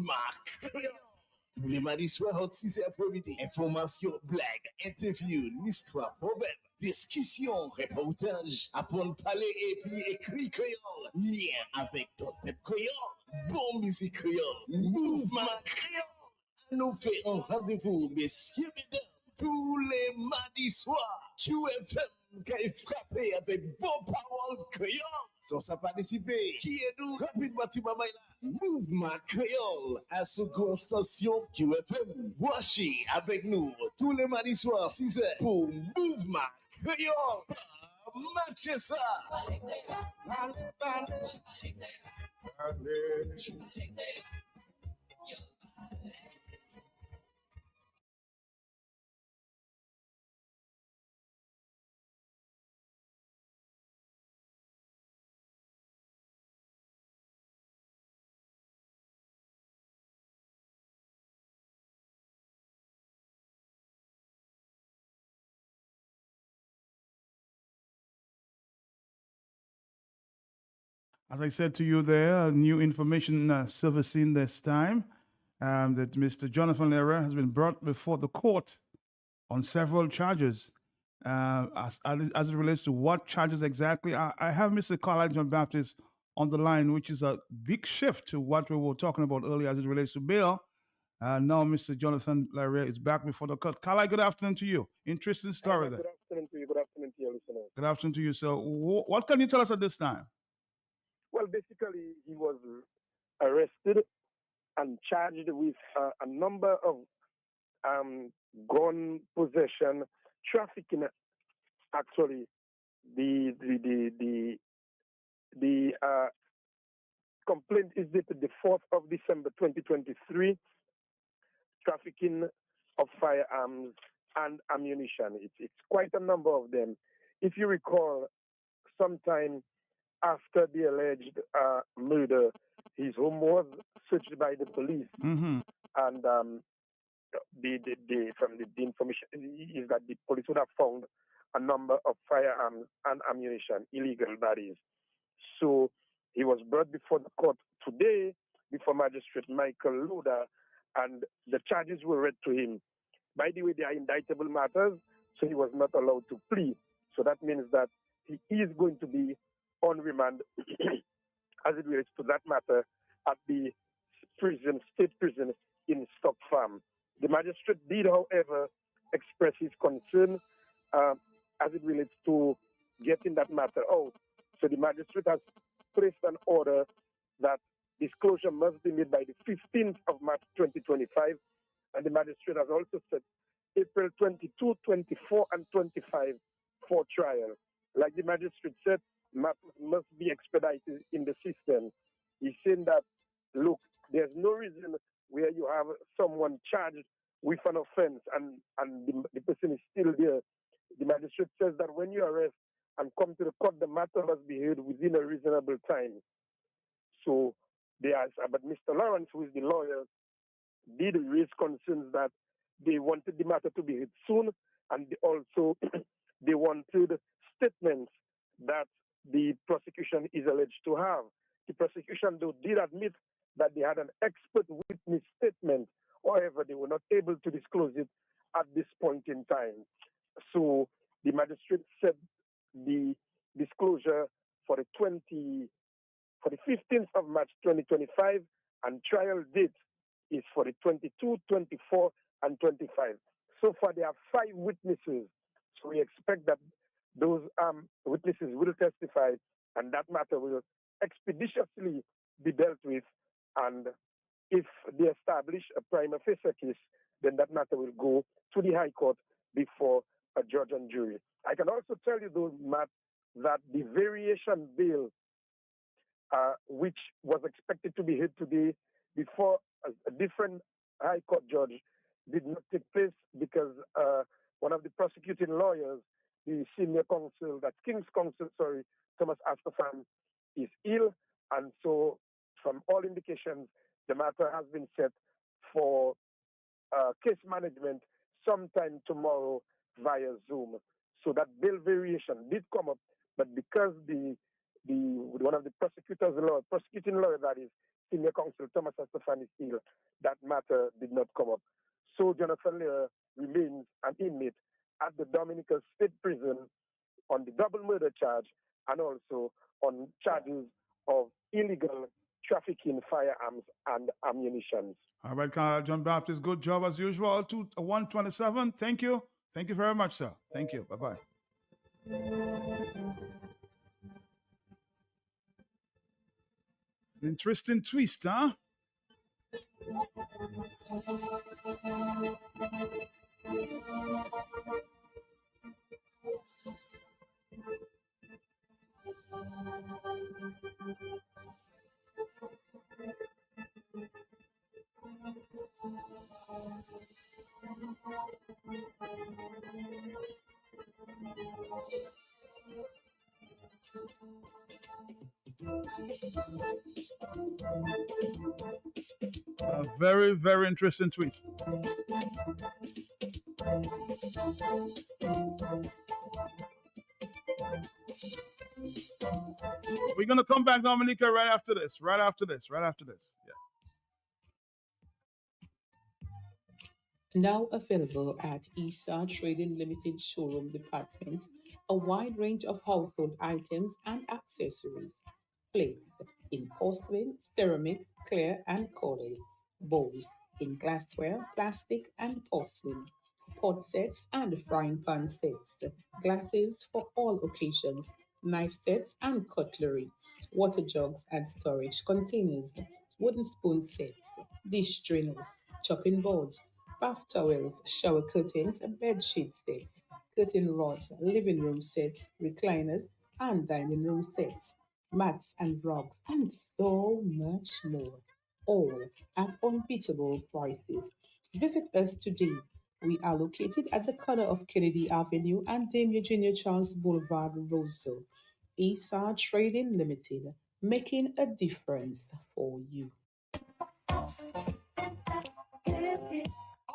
Mouvement Créole. Tous les mardis soirs, entre 6h après-midi. Information, blague, interview, l'histoire, problème, discussion, reportage, apprendre à parler et puis écrit créole. Lien avec ton tête créole. Bon musique créole. Mouvement créole. Nous fait un rendez-vous, messieurs, mesdames, tous les mardis soirs. QFM qui est frappé avec bon parole créole. Sans ça participer, qui est nous? Rapidement, Timama Mouvement Créole à seconde station QFM. Boachi avec nous tous les mardis soirs 6h pour Mouvement Créole. Matchez ça. As I said to you there, new information surfacing this time that Mr. Jonathan Lehrer has been brought before the court on several charges. As it relates to what charges exactly, I have Mr. Carl John Baptist on the line, which is a big shift to what we were talking about earlier as it relates to bail. Now, Mr. Jonathan Lehrer is back before the court. Carl, good afternoon to you. Interesting story there. Good afternoon to you. Good afternoon to your listeners. Good afternoon to you. So, what can you tell us at this time? Well, basically, he was arrested and charged with a number of gun possession, trafficking. Actually, the complaint is dated the 4th of December 2023. Trafficking of firearms and ammunition. It's quite a number of them. If you recall, sometime after the alleged murder, his home was searched by the police, and from the information is that the police would have found a number of firearms and ammunition, illegal that is. So he was brought before the court today before Magistrate Michael Luda, and the charges were read to him. By the way, they are indictable matters, so he was not allowed to plea. So that means that he is going to be on remand as it relates to that matter at the state prison in Stock Farm. The magistrate did, however, express his concern as it relates to getting that matter out. So the magistrate has placed an order that disclosure must be made by the 15th of March 2025, and the magistrate has also said April 22, 24, and 25 for trial. Like the magistrate said, must be expedited in the system. He's saying that, look, there's no reason where you have someone charged with an offense and the person is still there. The magistrate says that when you arrest and come to the court, the matter must be heard within a reasonable time. So but Mr. Lawrence, who is the lawyer, did raise concerns that they wanted the matter to be heard soon, and also they wanted statements that the prosecution is alleged to have. The prosecution, though, did admit that they had an expert witness statement. However, they were not able to disclose it at this point in time. So the magistrate said the disclosure for the 15th of March 2025, and trial date is for the 22, 24, and 25. So far, there are 5 witnesses. So we expect that those witnesses will testify, and that matter will expeditiously be dealt with. And if they establish a prima facie case, then that matter will go to the High Court before a judge and jury. I can also tell you, though, Matt, that the variation bail, which was expected to be heard today before a different High Court judge, did not take place because one of the prosecuting lawyers, the senior counsel, that's King's counsel, Thomas Astafan, is ill. And so from all indications, the matter has been set for case management sometime tomorrow via Zoom. So that bail variation did come up, but because the one of the prosecuting lawyer that is Senior Counsel Thomas Estefani Steele, that matter did not come up. So Jonathan Lehrer remains an inmate at the Dominica State Prison on the double murder charge and also on charges of illegal trafficking firearms and ammunition. All right, John Baptist, good job as usual. 127. Thank you. Thank you very much, sir. Thank you. Bye-bye. Interesting twist, huh? A very, very interesting tweet. We're going to come back, Dominica, right after this. Yeah. Now available at ESA Trading Limited Showroom Department, a wide range of household items and accessories. Plates in porcelain, ceramic, clear and colored. Bowls in glassware, plastic and porcelain. Pot sets and frying pan sets. Glasses for all occasions. Knife sets and cutlery. Water jugs and storage containers. Wooden spoon sets. Dish trainers. Chopping boards. Bath towels, shower curtains, bed sheet sets, curtain rods, living room sets, recliners, and dining room sets, mats and rugs, and so much more. All at unbeatable prices. Visit us today. We are located at the corner of Kennedy Avenue and Dame Eugenia Charles Boulevard, Roseville. ESA Trading Limited, making a difference for you.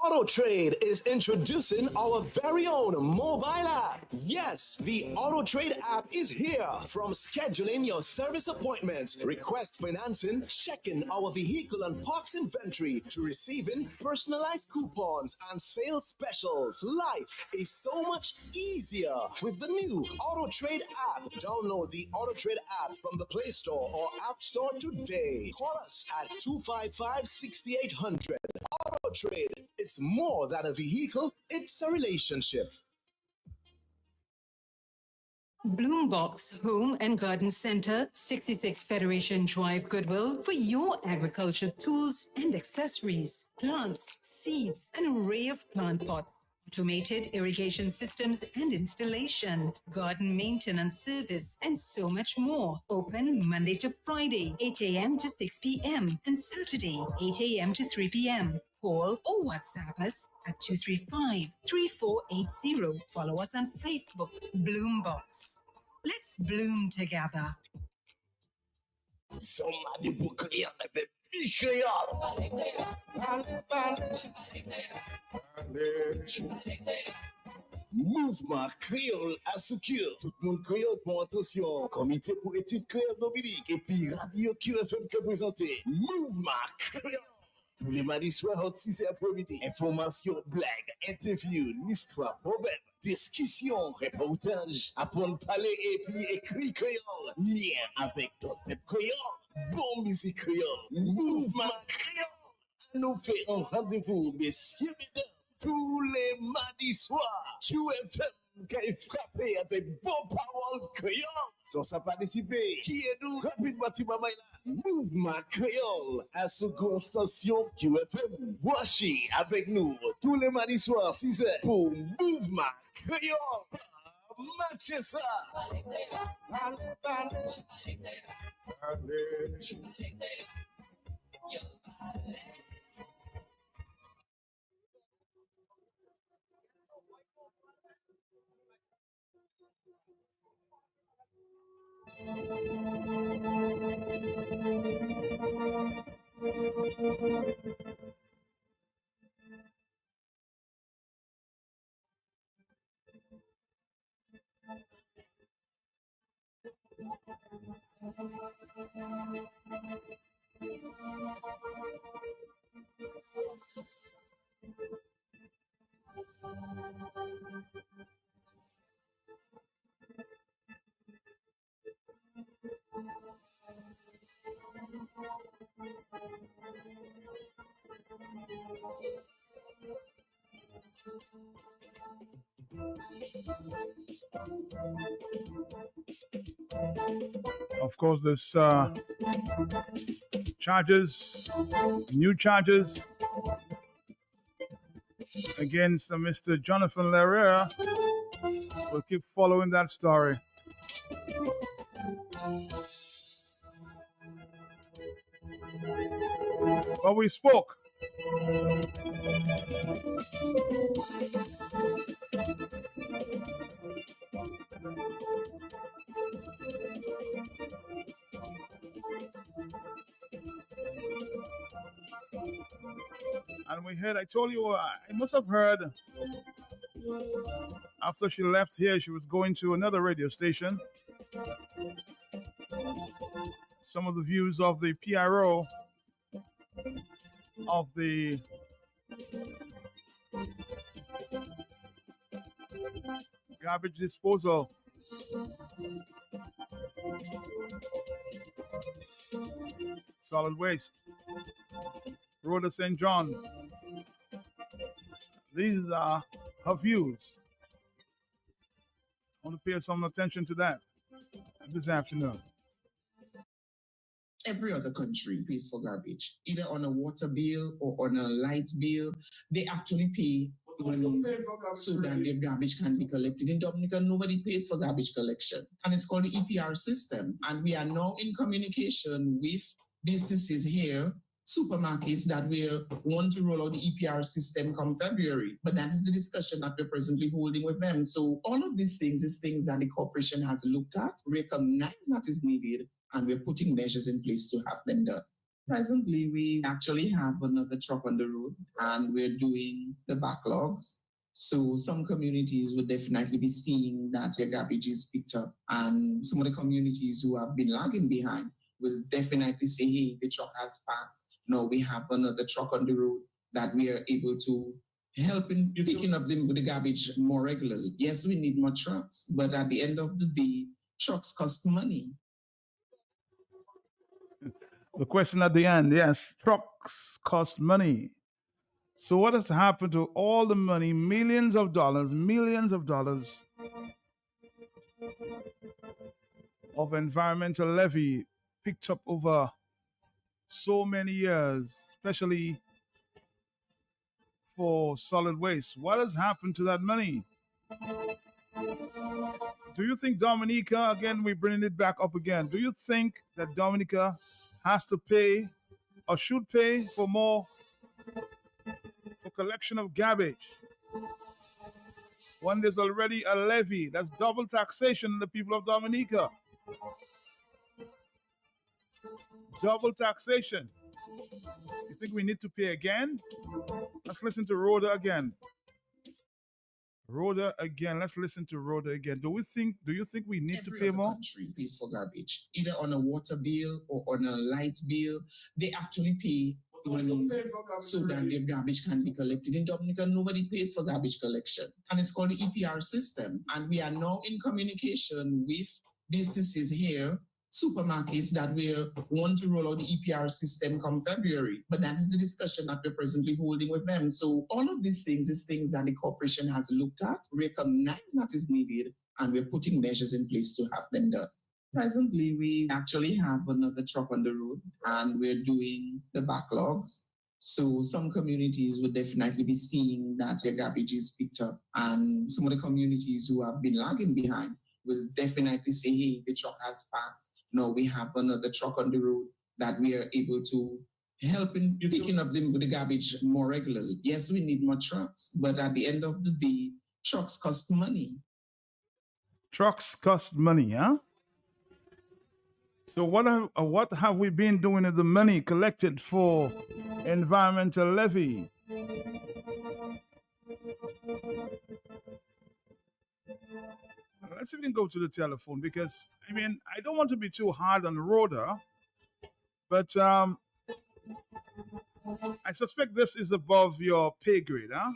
AutoTrade is introducing our very own mobile app. Yes, the AutoTrade app is here. From scheduling your service appointments, request financing, checking our vehicle and parts inventory, to receiving personalized coupons and sales specials. Life is so much easier with the new AutoTrade app. Download the AutoTrade app from the Play Store or App Store today. Call us at 255-6800. AutoTrade. It's more than a vehicle, it's a relationship. Bloombox Home and Garden Center, 66 Federation Drive, Goodwill, for your agriculture tools and accessories, plants, seeds, an array of plant pots, automated irrigation systems and installation, garden maintenance service, and so much more. Open Monday to Friday, 8 a.m. to 6 p.m. and Saturday, 8 a.m. to 3 p.m. Call or WhatsApp us at 235-3480. Follow us on Facebook, Bloombox. Let's bloom together. Somebody book Mouvement Créole assure. Tout le monde créole pour attention. Comité pour études créole Dominique. Et puis Radio QFM qui présente Mouvement Créole. Tous les mardis soirs, entre 6 et après-midi. Information, blague, interview, histoire, problème, discussion, reportage, apprendre parler et puis écrit créole. Lien avec ton peuple créole. Bon musique créole. Mouvement créole. Nous fait un rendez-vous, messieurs, mesdames, tous les mardis soirs. QFM qui est frappé avec bon parole créole. Sans ça participer, qui est nous? Rapidement, Timama. Mouvement Créole à seconde station QFM. Boachi avec nous tous les mardis soirs 6h pour Mouvement Créole. Matchez ça. Of course, there's charges, new charges against Mr. Jonathan Lerera. We'll keep following that story. But we spoke. And we heard, I told you, I must have heard after she left here, she was going to another radio station. Some of the views of the PRO of the garbage disposal. Solid waste. Road of St. John. These are her views. I want to pay some attention to that this afternoon. Every other country pays for garbage, either on a water bill or on a light bill. They actually pay money so that their garbage can be collected. In Dominica, nobody pays for garbage collection, and it's called the EPR system. And we are now in communication with businesses here, supermarkets, that will want to roll out the EPR system come February. But that is the discussion that we're presently holding with them. So all of these things is things that the corporation has looked at, recognized that is needed, and we're putting measures in place to have them done. Presently, we actually have another truck on the road, and we're doing the backlogs. So some communities will definitely be seeing that their garbage is picked up, and some of the communities who have been lagging behind will definitely say, hey, the truck has passed. Now we have another truck on the road that we are able to help in picking up the garbage more regularly. Yes, we need more trucks, but at the end of the day, trucks cost money. The question at the end, yes, trucks cost money. So what has happened to all the money, millions of dollars of environmental levy picked up over so many years, especially for solid waste? What has happened to that money? Do you think Dominica, again, we're bringing it back up again, do you think that Dominica has to pay or should pay for more for collection of garbage when there's already a levy? That's double taxation on the people of Dominica. Double taxation. You think we need to pay again? Let's listen to Rhoda again. Rhoda again. Let's listen to Rhoda again. Do you think we need to pay more? Country pays for garbage, either on a water bill or on a light bill. They actually pay money so that their garbage can be collected. In Dominica, nobody pays for garbage collection, and it's called the EPR system. And we are now in communication with businesses here, supermarkets, that will want to roll out the EPR system come February. But that is the discussion that we're presently holding with them. So all of these things is things that the corporation has looked at, recognized that is needed, and we're putting measures in place to have them done. Presently, we actually have another truck on the road, and we're doing the backlogs. So some communities will definitely be seeing that their garbage is picked up, and some of the communities who have been lagging behind will definitely say, hey, the truck has passed. Now we have another truck on the road that we are able to help in picking up the garbage more regularly. Yes, we need more trucks, but at the end of the day, trucks cost money. Trucks cost money, huh? So what have we been doing with the money collected for environmental levy? Let's even go to the telephone, because I don't want to be too hard on Rhoda, but I suspect this is above your pay grade, huh?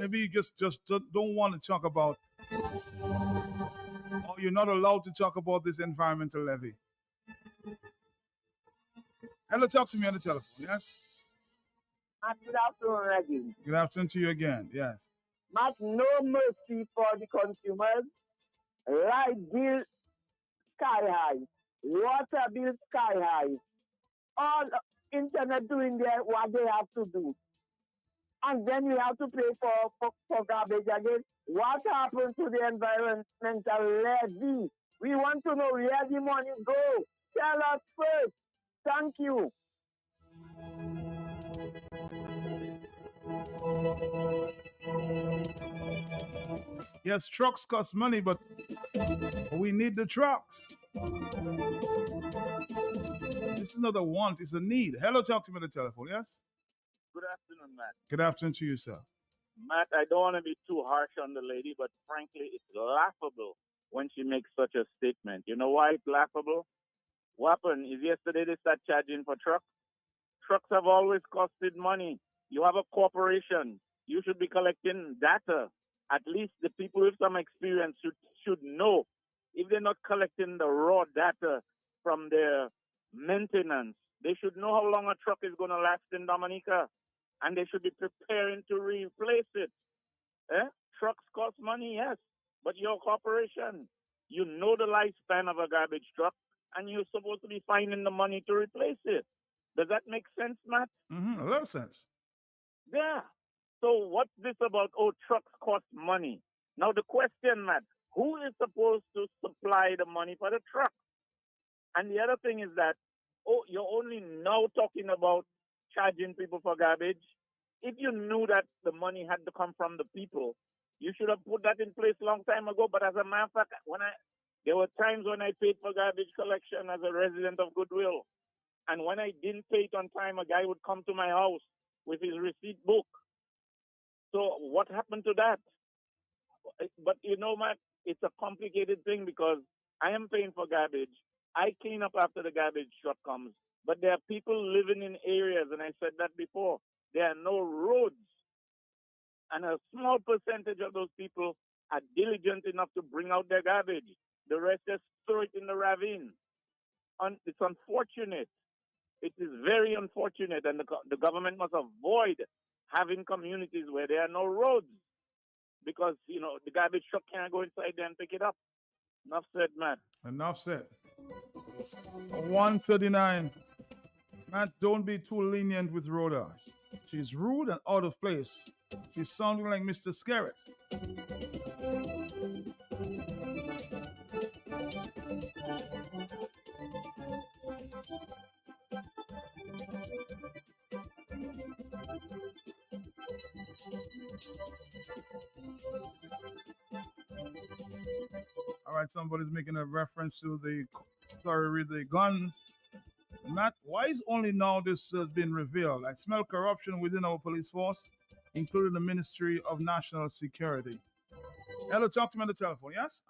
maybe you just don't want to talk about, or you're not allowed to talk about this environmental levy. Hello, talk to me on the telephone, yes? Good afternoon, Reggie. Good afternoon to you again, yes. But no mercy for the consumers. Light bill sky high, water bill sky high. All internet doing what they have to do. And then we have to pay for garbage again. What happened to the environmental levy? We want to know where the money go. Tell us first. Thank you. Yes, trucks cost money, but we need the trucks. This is not a want, it's a need. Hello, talk to me on the telephone, yes? Good afternoon, Matt. Good afternoon to you, sir. Matt, I don't want to be too harsh on the lady, but frankly, it's laughable when she makes such a statement. You know why it's laughable? What happened is yesterday they started charging for trucks. Trucks have always costed money. You have a corporation. You should be collecting data. At least the people with some experience should know. If they're not collecting the raw data from their maintenance, they should know how long a truck is going to last in Dominica. And they should be preparing to replace it. Trucks cost money, yes. But your corporation, you know the lifespan of a garbage truck, and you're supposed to be finding the money to replace it. Does that make sense, Matt? A lot of sense. Yeah. So what's this about, trucks cost money? Now the question, Matt, who is supposed to supply the money for the truck? And the other thing is that, you're only now talking about charging people for garbage. If you knew that the money had to come from the people, you should have put that in place a long time ago. But as a matter of fact, there were times when I paid for garbage collection as a resident of Goodwill. And when I didn't pay it on time, a guy would come to my house with his receipt book. So what happened to that? But you know, Matt, it's a complicated thing because I am paying for garbage. I clean up after the garbage truck comes. But there are people living in areas, and I said that before, there are no roads. And a small percentage of those people are diligent enough to bring out their garbage. The rest just throw it in the ravine. It's unfortunate. It is very unfortunate, and the government must avoid having communities where there are no roads because, the garbage truck can't go inside there and pick it up. Enough said, Matt. Enough said. 139. Matt, don't be too lenient with Rhoda. She's rude and out of place. She's sounding like Mr. Scarrett. All right, somebody's making a reference to the story with the guns. Matt, why is only now this has been revealed? I smell corruption within our police force, including the Ministry of National Security. Hello, talk to me on the telephone, yes?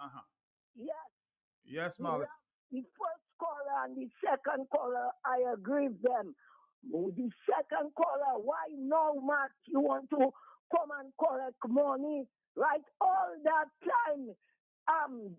Yes. Yes, Molly. The first caller and the second caller, I agree with them. The second caller, why now, Matt, you want to come and collect money? Right, all that time,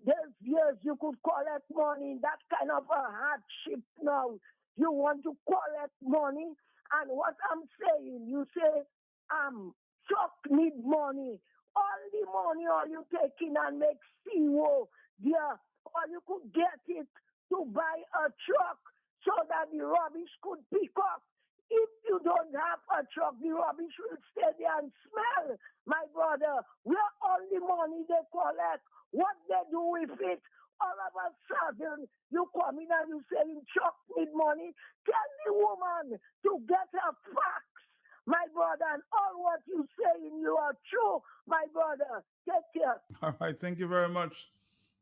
there's years you could collect money. That kind of a hardship now. You want to collect money, and what I'm saying, you say, truck need money. All the money, all you take in and make CO, yeah, or you could get it to buy a truck so that the rubbish could pick up. If you don't have a truck, the rubbish will stay there and smell. My brother, where all the money they collect, what they do with it, all of a sudden, you come in and you saying truck need money. Tell the woman to get her facts, my brother, and all what you saying, you are true, my brother. Take care. All right, thank you very much.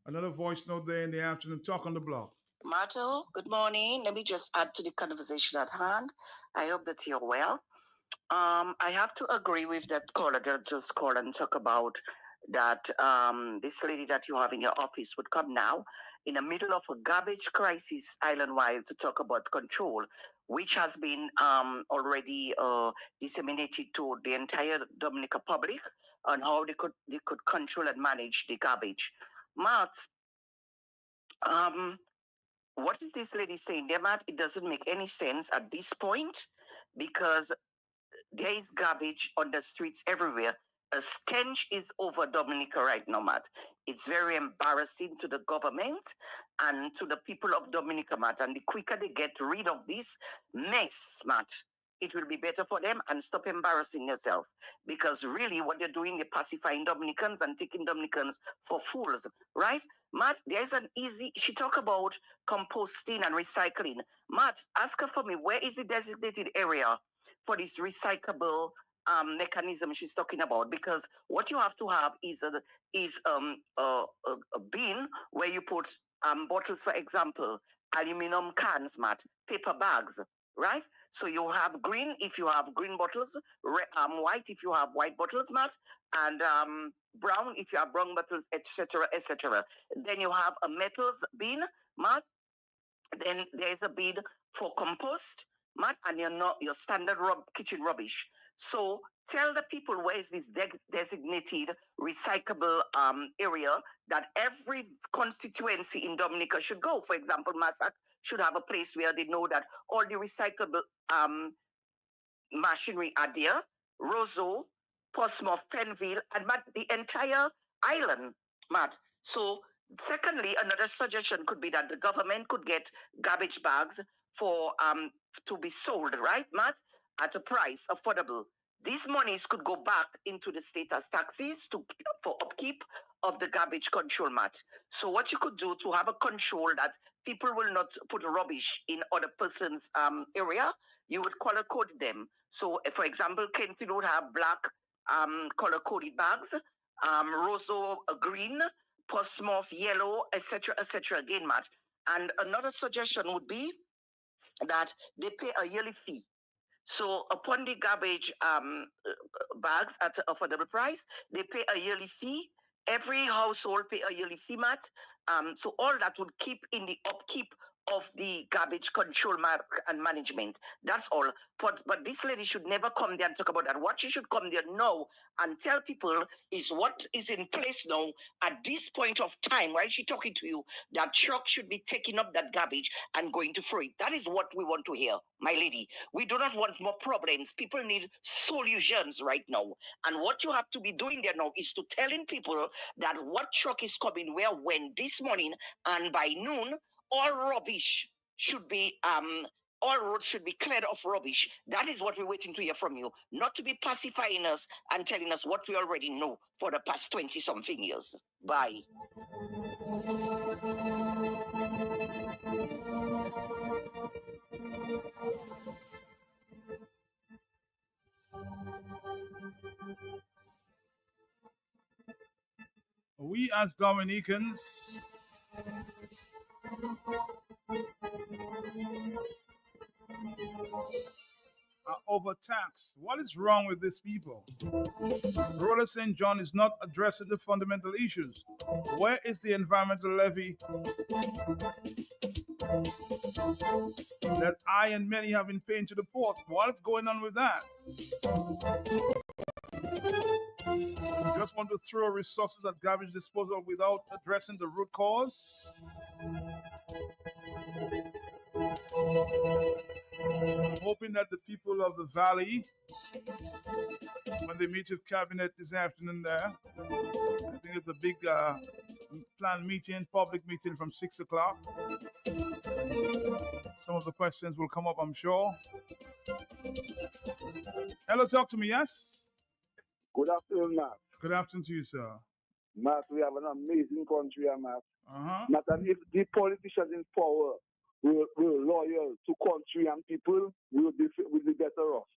Another voice note there in the afternoon. Talk on the block. Mato, good morning. Let me just add to the conversation at hand. I hope that you're well. I have to agree with that caller that just called and talk about that this lady that you have in your office would come now in the middle of a garbage crisis island-wide to talk about control which has been already disseminated to the entire Dominica public on how they could control and manage the garbage. Matt, what is this lady saying there, Matt? It doesn't make any sense at this point because there is garbage on the streets everywhere. A stench is over Dominica right now, Matt. It's very embarrassing to the government and to the people of Dominica, Matt. And the quicker they get rid of this mess, Matt, it will be better for them, and stop embarrassing yourself. Because really what they're doing, they're pacifying Dominicans and taking Dominicans for fools, right? Matt, there's an easy, she talk about composting and recycling. Matt, ask her for me, where is the designated area for this recyclable mechanism she's talking about? Because what you have to have is a bin where you put bottles, for example, aluminum cans, Matt, paper bags, right? So you have green if you have green bottles, white if you have white bottles, Matt, and brown if you have brown bottles, etc., etc. Then you have a metals bin, Matt. Then there's a bin for compost, Matt, and your standard kitchen rubbish. So tell the people where is this designated recyclable area that every constituency in Dominica should go. For example, Massac should have a place where they know that all the recyclable machinery are there. Roseau, Portsmouth, Penville, and Matt, the entire island, Matt. So secondly, another suggestion could be that the government could get garbage bags for to be sold, right, Matt, at a price affordable. These monies could go back into the state as taxes for upkeep of the garbage control, Matt. So what you could do to have a control that people will not put rubbish in other person's area, you would color code them. So for example, Kenfield would have black color coded bags, Roseau green, Portsmouth yellow, etc., etc. Again, Matt. And another suggestion would be that they pay a yearly fee. So upon the garbage bags at an affordable price, they pay a yearly fee. Every household pay a yearly fee, Matt. So all that would keep in the upkeep of the garbage control and management. That's all. But this lady should never come there and talk about that. What she should come there now and tell people is what is in place now at this point of time, while she's talking to you, that truck should be taking up that garbage and going to throw it. That is what we want to hear, my lady. We do not want more problems. People need solutions right now. And what you have to be doing there now is to telling people that what truck is coming where, when, this morning, and by noon, all rubbish should be all roads should be cleared of rubbish. That is what we're waiting to hear from you, not to be pacifying us and telling us what we already know for the past 20-something years. Bye. We as Dominicans are overtaxed. What is wrong with these people? Rhoda St. John is not addressing the fundamental issues. Where is the environmental levy that I and many have been paying to the port? What is going on with that? You just want to throw resources at garbage disposal without addressing the root cause? I'm hoping that the people of the valley, when they meet with cabinet this afternoon there, I think it's a big planned meeting, public meeting from 6 o'clock. Some of the questions will come up, I'm sure. Hello, talk to me, yes? Good afternoon, Matt. Good afternoon to you, sir. Matt, we have an amazing country, Matt. Uh-huh. Matt, and if the politicians in power were loyal to country and people, we would be better off.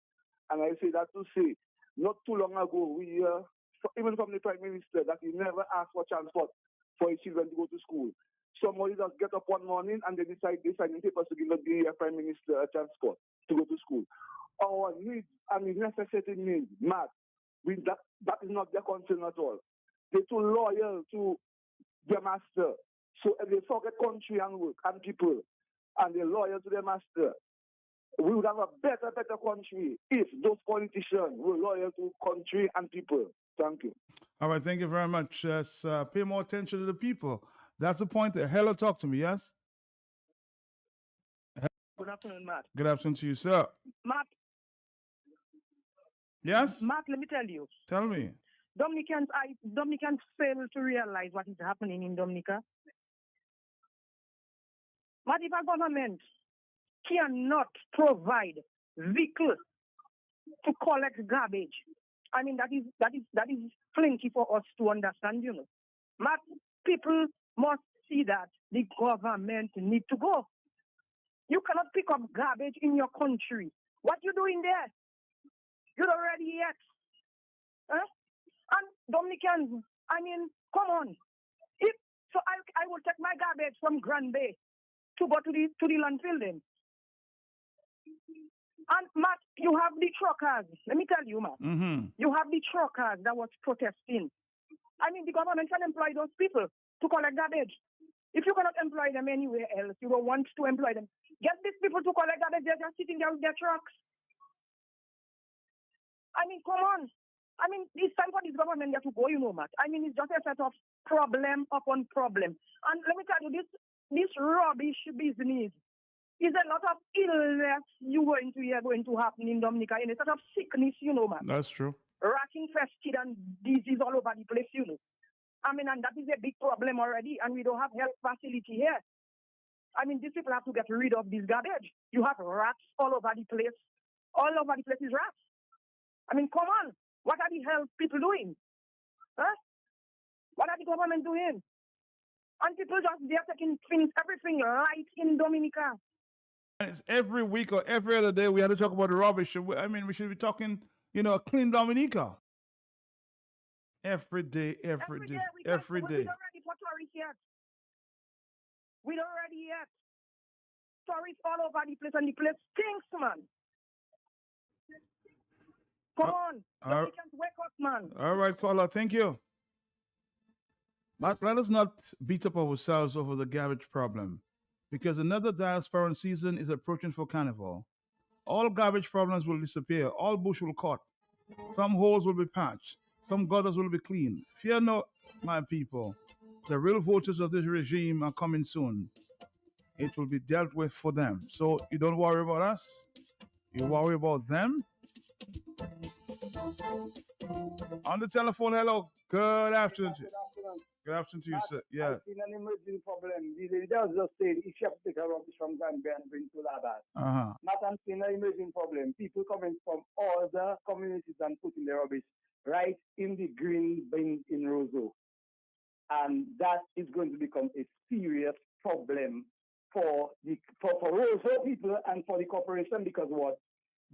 And I say that to say, not too long ago, we even from the Prime Minister, that he never asked for transport for his children to go to school. Somebody just get up one morning and they decide they sign papers to give the Prime Minister a transport to go to school. Our needs and the necessity needs, Matt, that is not their concern at all. They're too loyal to their master. So if they forget country and work and people, and they're loyal to their master, we would have a better country if those politicians were loyal to country and people. Thank you. All right, thank you very much. Yes, pay more attention to the people. That's the point there. Hello, talk to me, yes? Good afternoon, Matt. Good afternoon to you, sir. Matt, Yes? Matt, let me tell you. Tell me. Dominicans fail to realize what is happening in Dominica. But if a government cannot provide vehicles to collect garbage, I mean that is plenty for us to understand, you know. But people must see that the government need to go. You cannot pick up garbage in your country. What you doing there? You don't ready yet. Huh? And Dominicans, I mean, come on. I will take my garbage from Grand Bay to go to the landfill then. And Matt, you have the truckers. Let me tell you, Matt. Mm-hmm. You have the truckers that was protesting. I mean, the government can employ those people to collect garbage. If you cannot employ them anywhere else, you don't want to employ them. Get these people to collect garbage. They're just sitting there with their trucks. I mean, come on. I mean, it's time for this government there to go, you know, Matt. I mean, it's just a set of problem upon problem. And let me tell you, this rubbish business is a lot of illness going to happen in Dominica, in a sort of sickness, you know, man. That's true. Rat infested and disease all over the place, you know. I mean, and that is a big problem already, and we don't have health facility here. I mean, these people have to get rid of this garbage. You have rats all over the place. All over the place is rats. I mean, come on. What are the health people doing? Huh? What are the government doing? And people they're taking everything right in Dominica. It's every week or every other day we have to talk about the rubbish. I mean, we should be talking, you know, clean Dominica. Every day. We don't ready for tourists yet. We don't ready yet. Tourists all over the place, and the place stinks, man. Come on. Dominicans, wake up, man. All right, caller. Thank you. But let us not beat up ourselves over the garbage problem, because another diasporan season is approaching for Carnival. All garbage problems will disappear. All bush will cut. Some holes will be patched. Some gutters will be cleaned. Fear not, my people. The real voters of this regime are coming soon. It will be dealt with for them. So you don't worry about us. You worry about them. On the telephone, hello. Good afternoon to you. Good afternoon to you, sir. Yeah. I've seen an emerging problem. The leaders just said if you have to take a rubbish from Gambia and bring to Labat. Not I'm seeing an emerging problem. People coming from all the communities and putting their rubbish right in the green bin in Roseau. And that is going to become a serious problem for Roseau people and for the corporation, because what?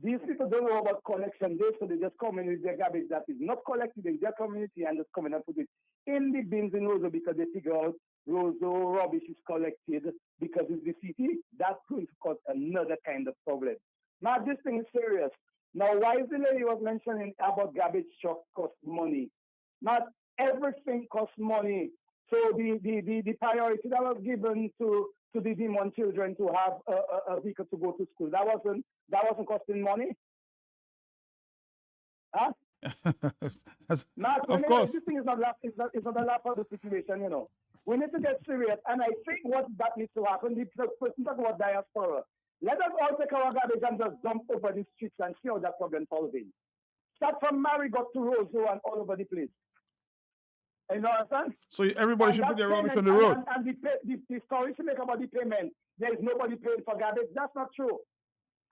These people don't know about collection day, so they just come in with their garbage that is not collected in their community and just come in and put it in the bins in Roseau, because they figure out Roseau rubbish is collected because it's the city. That's going to cause another kind of problem. Now, this thing is serious. Now, why is the lady was mentioning about garbage truck cost money? Not everything costs money. So the priority that was given to the demon children to have a vehicle to go to school, that wasn't costing money. Huh? Of course. This thing is not a laugh of the situation, you know. We need to get serious, and I think what that needs to happen, the person talking about diaspora, let us all take our garbage and just dump over the streets and see how that problem solving. Start from Marigot to Roseau and all over the place. You know what I'm saying? So everybody should put their rubbish on the road. And the story to make about the payment, there is nobody paying for garbage. That's not true.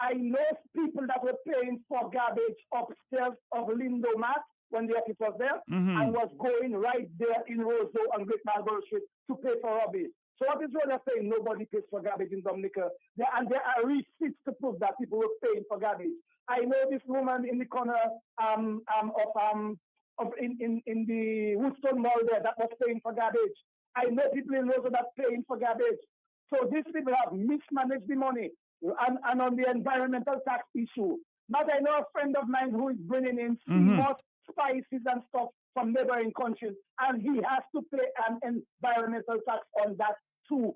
I know people that were paying for garbage upstairs of Lindomat when the office was there, and was going right there in Roseau and Great Marlborough Street to pay for rubbish. So what is what they're saying? Nobody pays for garbage in Dominica. There are receipts to prove that people were paying for garbage. I know this woman in the corner in the Woodstone Mall there that was paying for garbage. I know people in Roseau that paying for garbage. So these people have mismanaged the money. And on the environmental tax issue. But I know a friend of mine who is bringing in more spices and stuff from neighboring countries, and he has to pay an environmental tax on that too.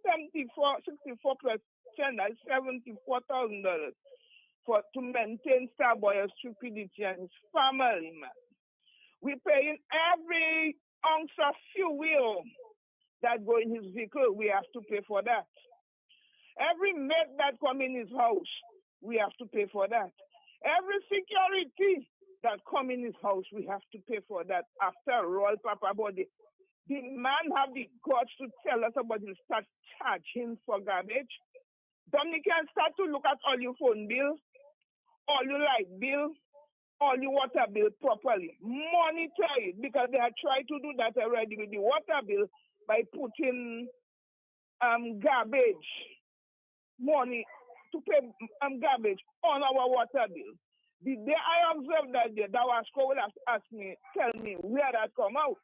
64%, that's $74,000 to maintain Starboy's stupidity and his family, man. We paying every ounce of fuel that go in his vehicle, we have to pay for that. Every mate that come in his house, we have to pay for that. Every security that come in his house, we have to pay for that. After all, Papa Body, the man have the guts to tell us about him start charging for garbage. Dominican start to look at all your phone bill, all your light bill, all your water bill properly. Monitor it, because they have tried to do that already with the water bill by putting garbage money to pay garbage on our water bill. The day I observed that day, that was will have to ask me, tell me where that come out.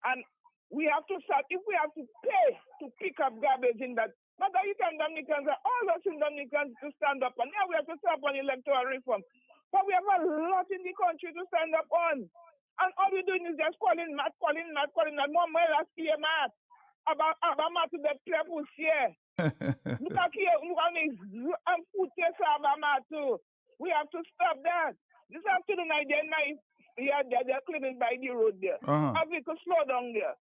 And we have to start, if we have to pay to pick up garbage in that, but you can Dominicans, all us in Dominicans to stand up, and now we have to start on electoral reform. But we have a lot in the country to stand up on. And all we're doing is just calling Matt. More last year, Matt. About Matt to the people here. Look at here, I'm putting Matt too. We have to stop that. This afternoon, they're cleaning by the road there. A vehicle slow down there.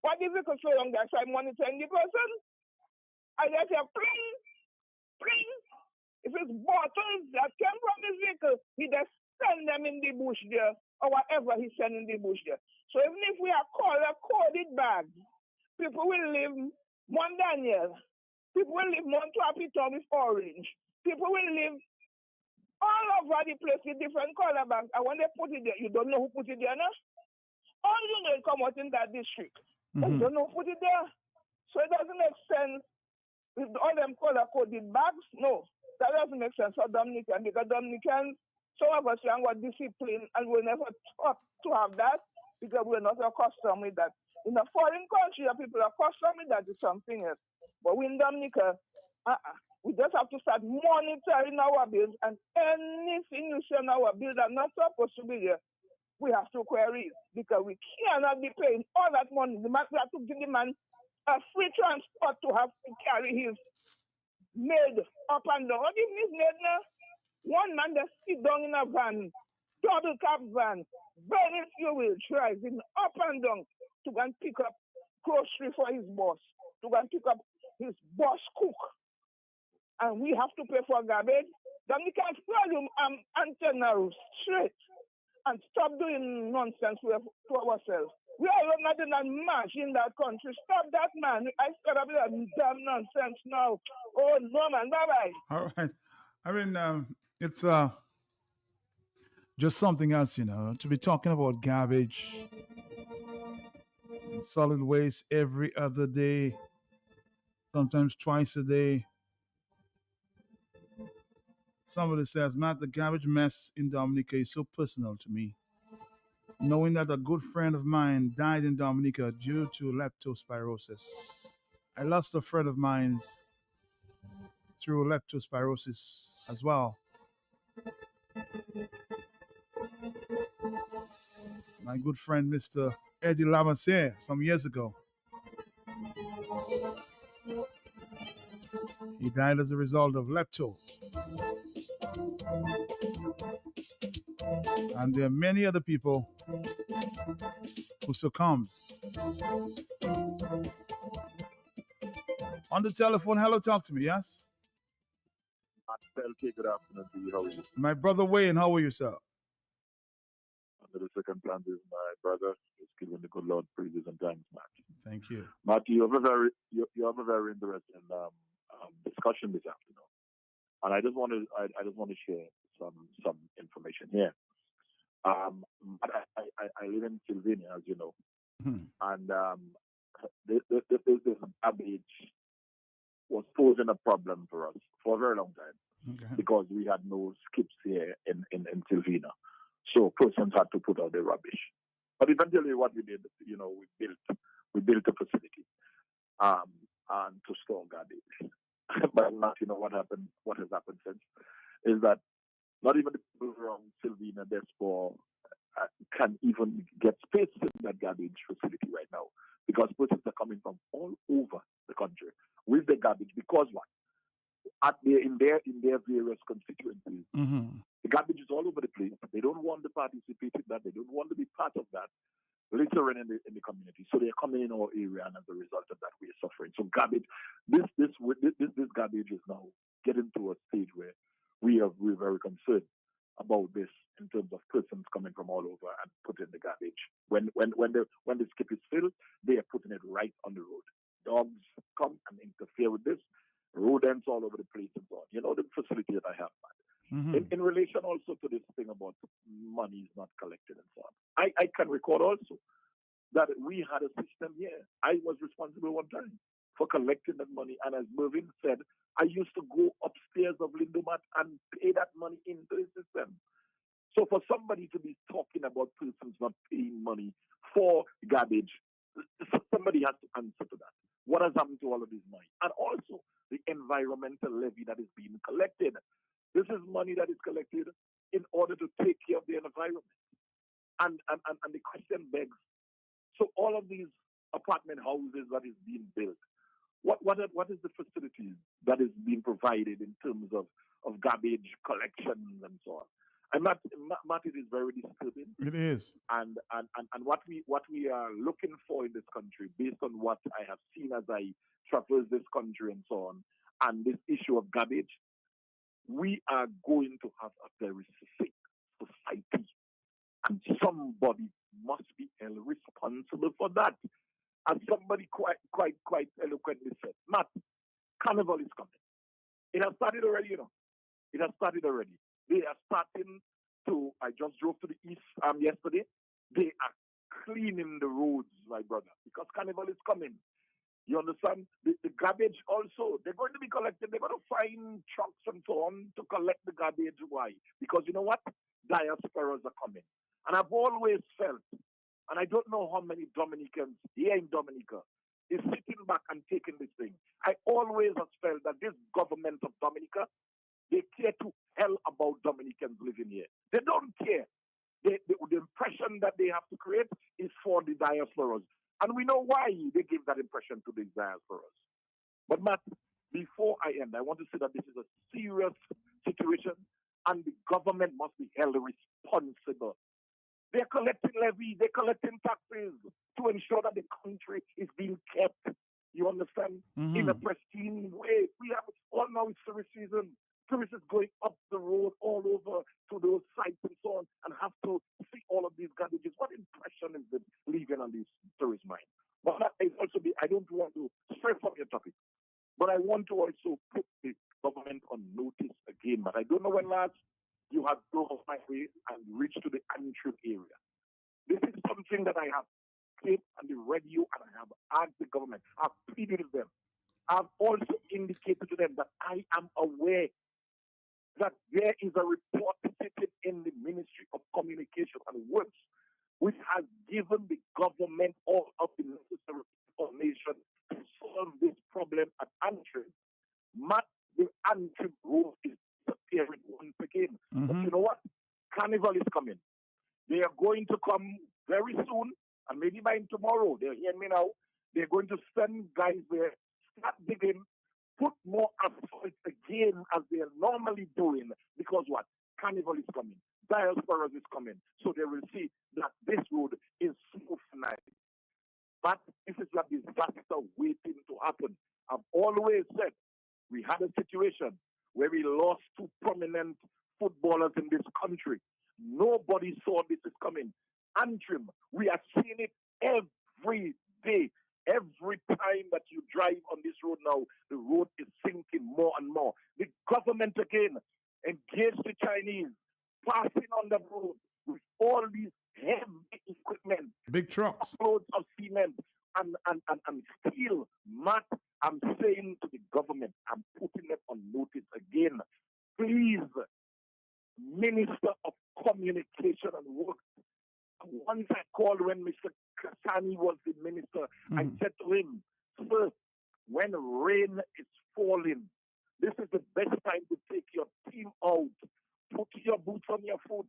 What the vehicle slow down there? So I'm monitoring the person. I just hear pling, pling. If it's bottles that came from his vehicle, he just send them in the bush there, or whatever he send in the bush there. So even if we are coded bags, people will live Mount Daniel. People will live Mount Wapiton with orange. People will live all over the place with different color bags. And when they put it there, you don't know who put it there, no? All you know come out in that district. But you don't know who put it there. So it doesn't make sense with all them color-coded bags. No, that doesn't make sense for Dominican, because Dominicans, some of us young were disciplined and we never taught to have that because we're not accustomed with that. In a foreign country, people are accustomed with that is something else. But we in Dominica, we just have to start monitoring our bills, and anything you see on our bills that not supposed to be there, we have to query it, because we cannot be paying all that money. We have to give the man a free transport to have to carry his maid up and down. What do you mean maid now? One man that sit down in a van, double cab van, burning fuel, driving up and down to go and pick up grocery for his boss, to go and pick up his boss cook. And we have to pay for garbage. Then we can volume antenna straight and stop doing nonsense to ourselves. We are not in a march in that country. Stop that, man. I got a bit of damn nonsense now. Oh, no, man. Bye-bye. All right. I mean, it's just something else, to be talking about garbage and solid waste every other day, sometimes twice a day. Somebody says, Matt, the garbage mess in Dominica is so personal to me. Knowing that a good friend of mine died in Dominica due to leptospirosis. I lost a friend of mine through leptospirosis as well. My good friend, Mr. Eddie Lamassiere, some years ago. He died as a result of lepto. And there are many other people who succumbed. On the telephone, hello, talk to me, yes? LK, good afternoon to you. How are you? My brother Wayne, how are you, sir? Under the second plant is my brother. He's giving the good Lord praises and thanks, Matt. Thank you. Matt, you have a very interesting discussion this afternoon, and I just want to share some information here. I live in Sylvania, as you know, and this garbage was posing a problem for us for a very long time because we had no skips here in Sylvania, so persons had to put out their rubbish. But eventually, what we did, we built a facility, and to store garbage. But not, what has happened since is that not even the people around Sylvania Despot can even get space in that garbage facility right now because persons are coming from all over the country with the garbage. Because what? In their various constituencies, the garbage is all over the place. They don't want to participate in that. They don't want to be part of that littering in the community. So they're coming in our area, and as a result of that, we're suffering. So garbage, this garbage is now getting to a stage where we're very concerned about this in terms of persons coming from all over and putting the garbage. When the skip is filled, they are putting it right on the road. Dogs come and interfere with this. Rodents all over the place and so on. You know the facility that I have, man. In relation also to this thing about money is not collected and so on. I can record also that we had a system here. I was responsible one time for collecting that money, and as Mervyn said, I used to go upstairs of Lindomat and pay that money into the system. So for somebody to be talking about persons not paying money for garbage, somebody has to answer to that. What has happened to all of this money? And also the environmental levy that is being collected. This is money that is collected in order to take care of the environment. And the question begs, so all of these apartment houses that is being built, what is the facilities that is being provided in terms of garbage collection and so on? And that it is very disturbing. It is. And what we are looking for in this country, based on what I have seen as I traverse this country and so on, and this issue of garbage, we are going to have a very sick society. And somebody must be held responsible for that. As somebody quite eloquently said, Matt, Carnival is coming. It has started already, you know. It has started already. They are starting to, I just drove to the east yesterday. They are cleaning the roads, my brother, because Carnival is coming. You understand? The garbage also, they're going to be collected. They're going to find trucks and so on to collect the garbage. Why? Because you know what? Diasporas are coming. And I've always felt, and I don't know how many Dominicans here in Dominica is sitting back and taking this thing. I always have felt that this government of Dominica, they care to hell about Dominicans living here. They don't care. The impression that they have to create is for the diasporas. And we know why they give that impression to these diasporas. But Matt, before I end, I want to say that this is a serious situation and the government must be held responsible. They're collecting levy, they're collecting taxes to ensure that the country is being kept, you understand, in a pristine way. We have, all now it's tourist season. Tourists is going up the road all over to those sites and so on and have to see all of these garbages. What impression is it leaving on these tourist minds? But that is also I don't want to stray from your topic, but I want to also put the government on notice again. But I don't know when last you have drove my way and reached to the Antrim area. This is something that I have came on the radio and I have asked the government. I've pleaded with them. I've also indicated to them that I am aware that there is a report sitting in the Ministry of Communication and Works, which has given the government all of the necessary information to solve this problem at Antrim. The Antrim road is disappearing once again. But you know what? Carnival is coming. They are going to come very soon, and maybe by tomorrow, they're hearing me now, they're going to send guys there, start digging, put more asphalt again as they are normally doing, because what? Carnival is coming. Diasporas is coming. So they will see that this road is smooth nice. But this is a disaster waiting to happen. I've always said we had a situation where we lost two prominent footballers in this country. Nobody saw this is coming. Antrim, we are seeing it every day. Every time that you drive on this road now, the road is sinking more and more. The government again engaged the Chinese, passing on the road with all these heavy equipment, big trucks, loads of cement and steel. Matt, I'm saying to the government, I'm putting it on notice again. Please, Minister of Communication and Works. Once I called when Mr. Kasani was the minister, I said to him, sir, when rain is falling, this is the best time to take your team out. Put your boots on your foot,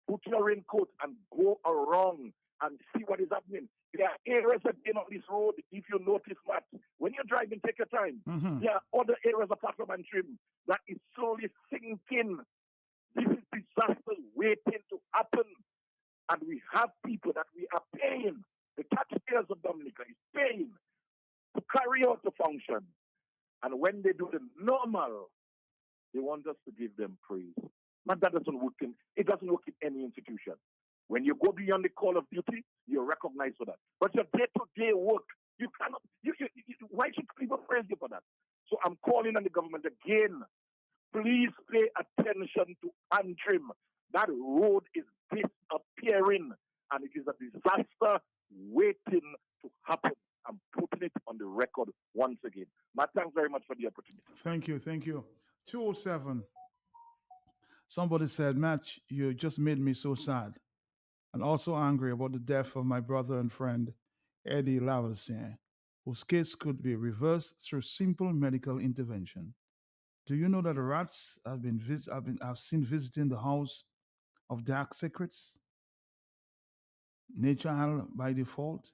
put your raincoat and go around and see what is happening. There are areas again on this road, if you notice, Matt, when you're driving, take your time. There are other areas apart from Antrim that is slowly sinking. This is disaster waiting to happen. And we have people that we are paying. The taxpayers of Dominica is paying to carry out the function. And when they do the normal, they want us to give them praise. But that doesn't work it doesn't work in any institution. When you go beyond the call of duty, you're recognized for that. But your day-to-day work, you cannot, why should people praise you for that? So I'm calling on the government again. Please pay attention to Antrim. That road is disappearing, and it is a disaster waiting to happen. I'm putting it on the record once again. Matt, thanks very much for the opportunity. Thank you. 207. Somebody said, Matt, you just made me so sad and also angry about the death of my brother and friend, Eddie Lavoisier, whose case could be reversed through simple medical intervention. Do you know that rats I've seen visiting the house of dark secrets? Nature by default.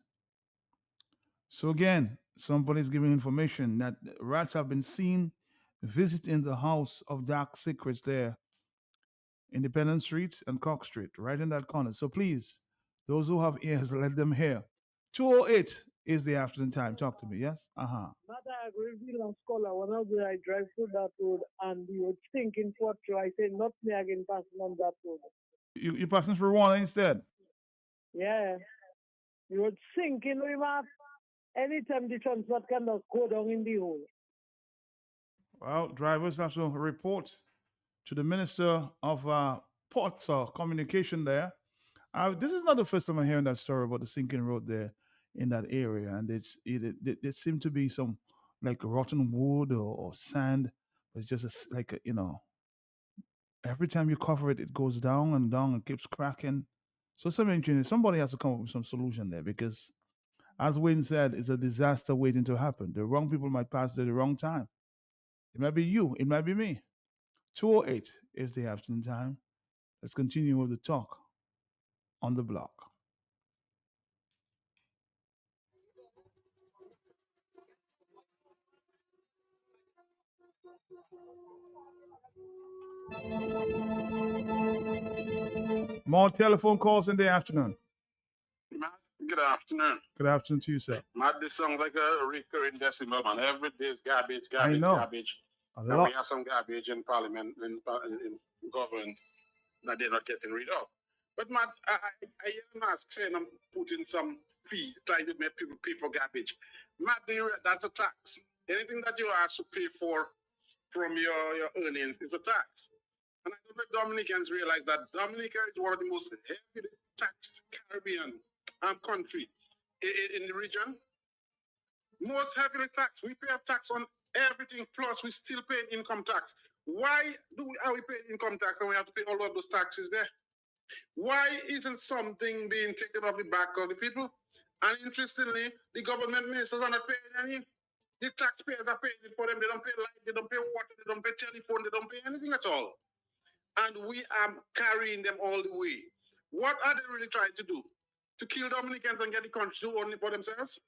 So again, somebody's giving information that rats have been seen visiting the house of dark secrets there, Independence Street and Cock Street, right in that corner. So please, those who have ears, let them hear. 208 is the afternoon time. Talk to me, yes? But I agree with you, Scholar. One of the I drive through that road and we were thinking for two. I said, not me again passing on that road. You're passing through one instead? Yeah. We were thinking we might anytime the transport can go down in the hole. Well, drivers have to report to the Minister of Ports or Communication there. This is not the first time I'm hearing that story about the sinking road there in that area. And there seemed to be some like rotten wood or sand. It's just every time you cover it, it goes down and keeps cracking. So somebody has to come up with some solution there because, as Wayne said, it's a disaster waiting to happen. The wrong people might pass there at the wrong time. It might be you. It might be me. 208 is the afternoon time. Let's continue with the talk on the block. More telephone calls in the afternoon. Matt, good afternoon. Good afternoon to you, sir. Matt, this sounds like a recurring decimal, man. Every day is garbage. I know. Garbage. A And lot. we have some garbage in parliament, in government, that they're not getting rid of. But Matt, I hear Mask saying I'm putting some fee, trying to make people pay for garbage. Matt, that's a tax. Anything that you ask to pay for from your earnings is a tax. And I don't know if Dominicans realize that Dominica is one of the most heavily taxed Caribbean country in the region. Most heavily taxed. We pay a tax on everything, plus we still pay income tax. Why are we paying income tax and we have to pay all of those taxes there? Why isn't something being taken off the back of the people? And interestingly, the government ministers are not paying any. The taxpayers are paying it for them. They don't pay light, they don't pay water, they don't pay telephone, they don't pay anything at all. And we are carrying them all the way. What are they really trying to do? To kill Dominicans and get the country to own it for themselves?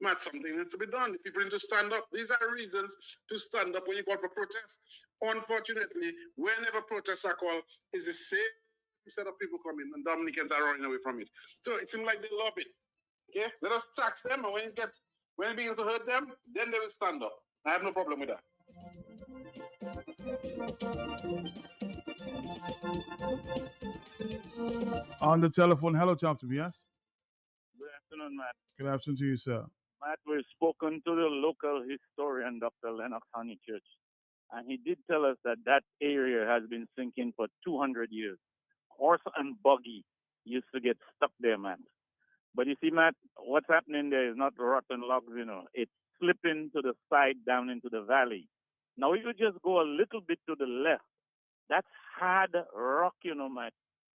That's something needs to be done. The people need to stand up. These are reasons to stand up when you call for protest. Unfortunately, whenever protests are called, it's the same set of people coming and Dominicans are running away from it. So it seems like they love it. Okay? Let us tax them, and when it begins to hurt them, then they will stand up. I have no problem with that. On the telephone, hello, talk to me, yes? Good afternoon, Matt. Good afternoon to you, sir. Matt, we've spoken to the local historian, Dr. Lennox Honeychurch, and he did tell us that that area has been sinking for 200 years. Horse and buggy used to get stuck there, Matt. But you see, Matt, what's happening there is not rotten logs, It's slipping to the side down into the valley. Now, if you just go a little bit to the left, that's hard rock, Matt.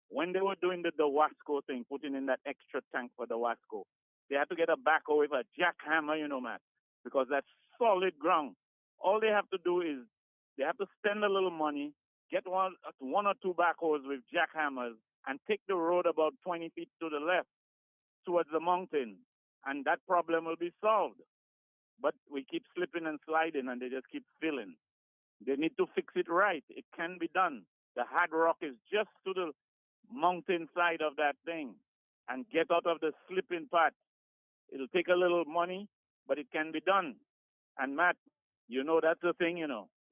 When they were doing the Wasco thing, putting in that extra tank for the Wasco, they had to get a backhoe with a jackhammer, Matt, because that's solid ground. All they have to do is they have to spend a little money, get one or two backhoes with jackhammers, and take the road about 20 feet to the left. towards the mountain, and that problem will be solved. But we keep slipping and sliding, and they just keep filling. They need to fix it right. It can be done. The hard rock is just to the mountain side of that thing, and get out of the slipping path. It'll take a little money, but it can be done. And Matt, you know that's the thing,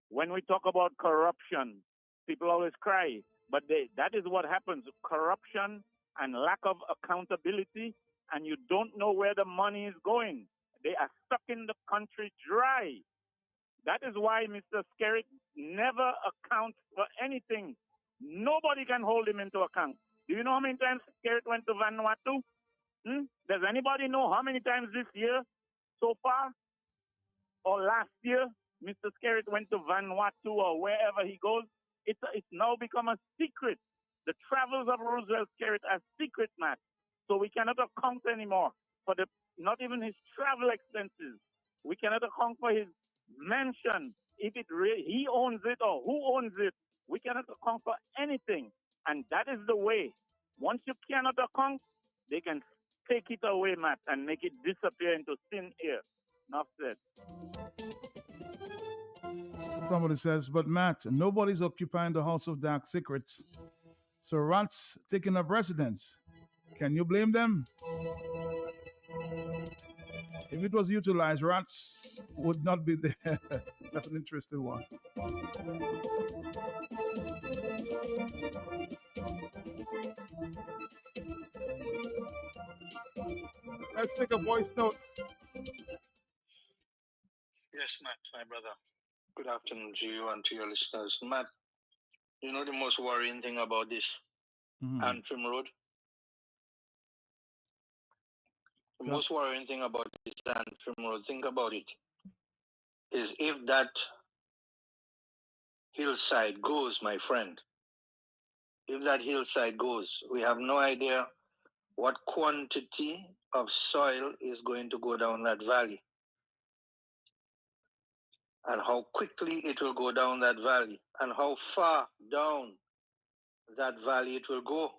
When we talk about corruption, people always cry, but that is what happens. Corruption and lack of accountability, and you don't know where the money is going. They are sucking the country dry. That is why Mr. Skerritt never accounts for anything. Nobody can hold him into account. Do you know how many times Skerritt went to Vanuatu? Does anybody know how many times this year so far or last year Mr. Skerritt went to Vanuatu or wherever he goes? It's now become a secret. The travels of Roosevelt Skerritt are secret, Matt. So we cannot account anymore for not even his travel expenses. We cannot account for his mansion. If he owns it or who owns it, we cannot account for anything. And that is the way. Once you cannot account, they can take it away, Matt, and make it disappear into thin air. Enough said. Somebody says, but Matt, nobody's occupying the House of Dark Secrets. So rats taking up residence. Can you blame them? If it was utilized, rats would not be there. That's an interesting one. Let's take a voice note. Yes, Matt, my brother. Good afternoon to you and to your listeners. Matt, you know the most worrying thing about this Antrim Road? The most worrying thing about this Antrim Road, think about it, is if that hillside goes, my friend, if that hillside goes, we have no idea what quantity of soil is going to go down that valley and how quickly it will go down that valley and how far down that valley it will go.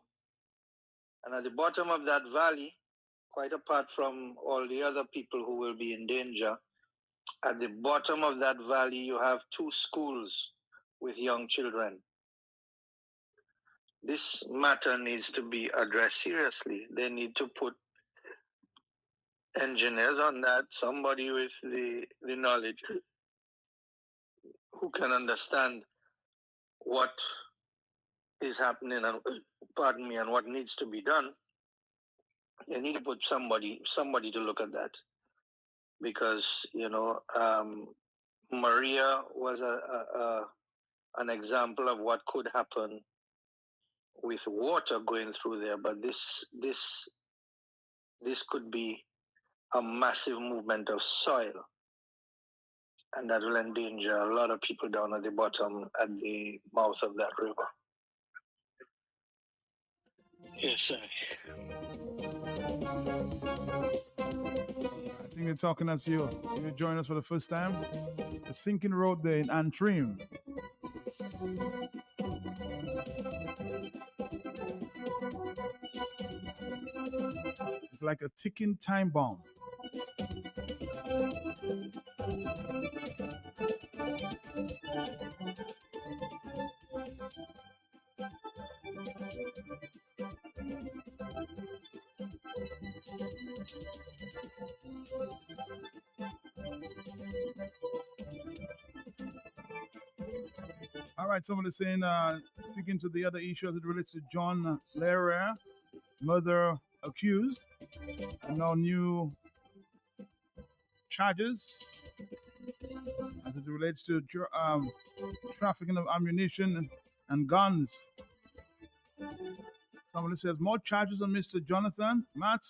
And at the bottom of that valley, quite apart from all the other people who will be in danger, at the bottom of that valley you have 2 schools with young children. This matter needs to be addressed seriously. They need to put engineers on that, somebody with the knowledge who can understand what is happening and and what needs to be done. They need to put somebody to look at that, because Maria was an example of what could happen with water going through there, but this could be a massive movement of soil, and that will endanger a lot of people down at the bottom, at the mouth of that river. Yes, sir. I think you're talking as you join us for the first time. The sinking road there in Antrim. It's like a ticking time bomb. All right, somebody saying, speaking to the other issue as it relates to John Lehrer, mother accused, and now new charges as it relates to trafficking of ammunition and guns. Somebody says, more charges on Mr. Jonathan. Matt,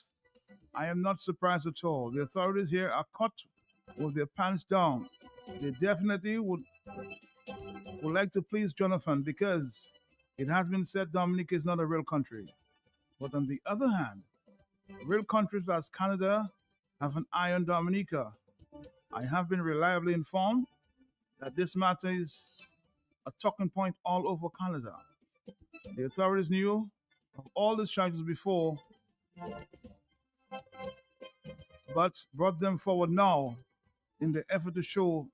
I am not surprised at all. The authorities here are caught with their pants down. They definitely would like to please Jonathan, because it has been said Dominica is not a real country. But on the other hand, real countries as Canada have an eye on Dominica. I have been reliably informed that this matter is a talking point all over Canada. The authorities knew of all these charges before but brought them forward now in the effort to show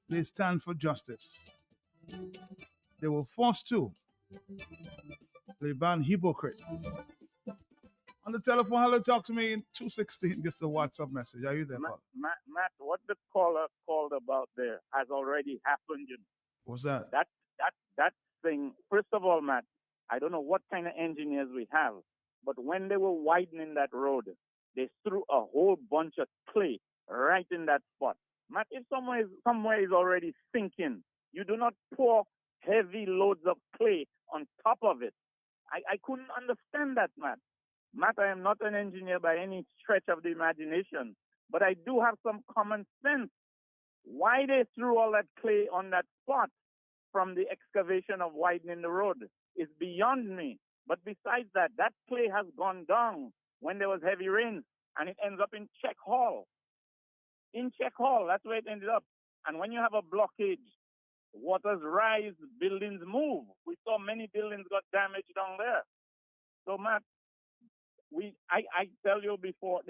they stand for justice. They were forced to. They banned hypocrite. On the telephone, hello, talk to me in 216, just a WhatsApp message. Are you there, Paul? Matt, what the caller called about there has already happened. You know. What's that? That thing. First of all, Matt, I don't know what kind of engineers we have, but when they were widening that road, they threw a whole bunch of clay right in that spot. Matt, if somewhere is already sinking, you do not pour heavy loads of clay on top of it. I couldn't understand that, Matt. Matt, I am not an engineer by any stretch of the imagination, but I do have some common sense. Why they threw all that clay on that spot from the excavation of widening the road is beyond me. But besides that, that clay has gone down when there was heavy rain, and it ends up in Check Hall. In Check Hall, that's where it ended up. And when you have a blockage, waters rise, buildings move. We saw many buildings got damaged down there. So, Matt, I tell you before,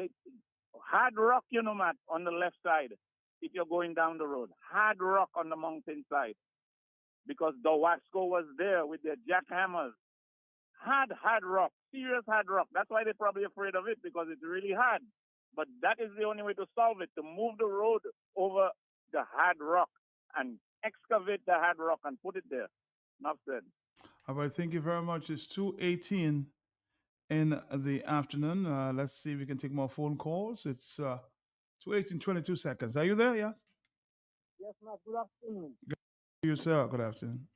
hard rock, you know, Matt, on the left side, if you're going down the road. Hard rock on the mountain side. Because the Wasco was there with their jackhammers. Hard rock, serious hard rock. That's why they're probably afraid of it, because it's really hard. But that is the only way to solve it, to move the road over the hard rock and excavate the hard rock and put it there. Enough said. All right, thank you very much. It's 2:18 in the afternoon. Let's see if we can take more phone calls. It's 2:18, 22 seconds. Are you there? Yes? Yes, Matt. Good afternoon. Good you, sir. Good afternoon.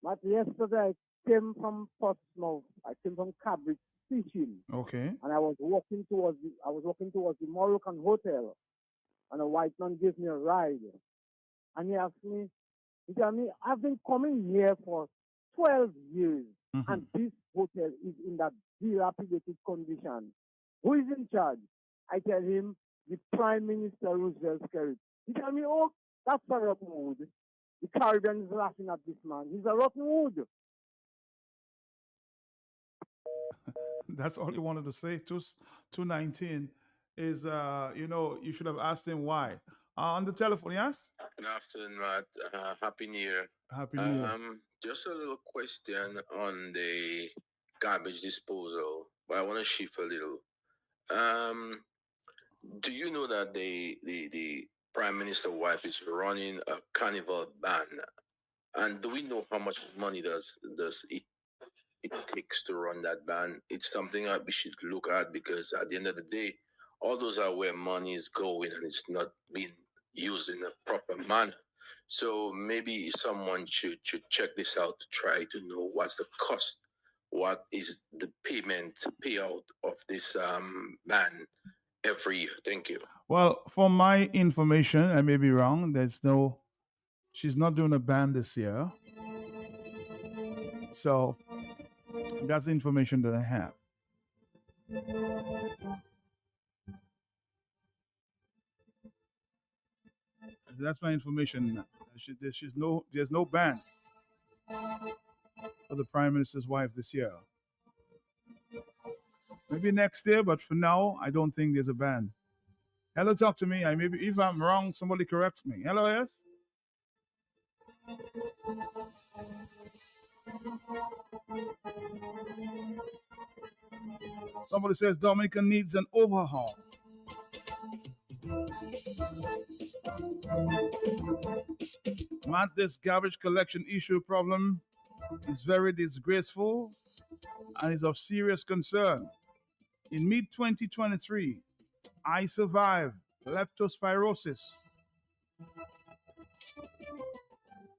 Matt, yesterday I came from Portsmouth. I came from Cabrit fishing. Okay. And I was walking towards the Moroccan Hotel, and a white man gave me a ride. And he told me, I've been coming here for 12 years, and this hotel is in that dilapidated condition. Who is in charge? I tell him, the Prime Minister Roosevelt Skerrit. He tell me, oh, that's a rotten wood. The Caribbean is laughing at this man. He's a rotten wood. That's all he wanted to say. 219 is, you should have asked him why. On the telephone, yes? Good afternoon, Matt. Happy New Year. Happy New Year. Just a little question on the garbage disposal, but I want to shift a little. Do you know that the Prime Minister wife is running a carnival ban? And do we know how much money does it takes to run that ban? It's something that we should look at, because at the end of the day, all those are where money is going and it's not being used in a proper manner. So maybe someone should check this out to try to know what's the cost, what is the payout of this ban every year. Thank you. Well, for my information, I may be wrong. She's not doing a ban this year. So that's the information that I have. That's my information. There's no ban for the Prime Minister's wife this year. Maybe next year, but for now, I don't think there's a ban. Hello, talk to me. Maybe if I'm wrong, somebody corrects me. Hello, yes? Somebody says Dominica needs an overhaul. Matt, this garbage collection issue problem is very disgraceful and is of serious concern. In mid-2023, I survived leptospirosis,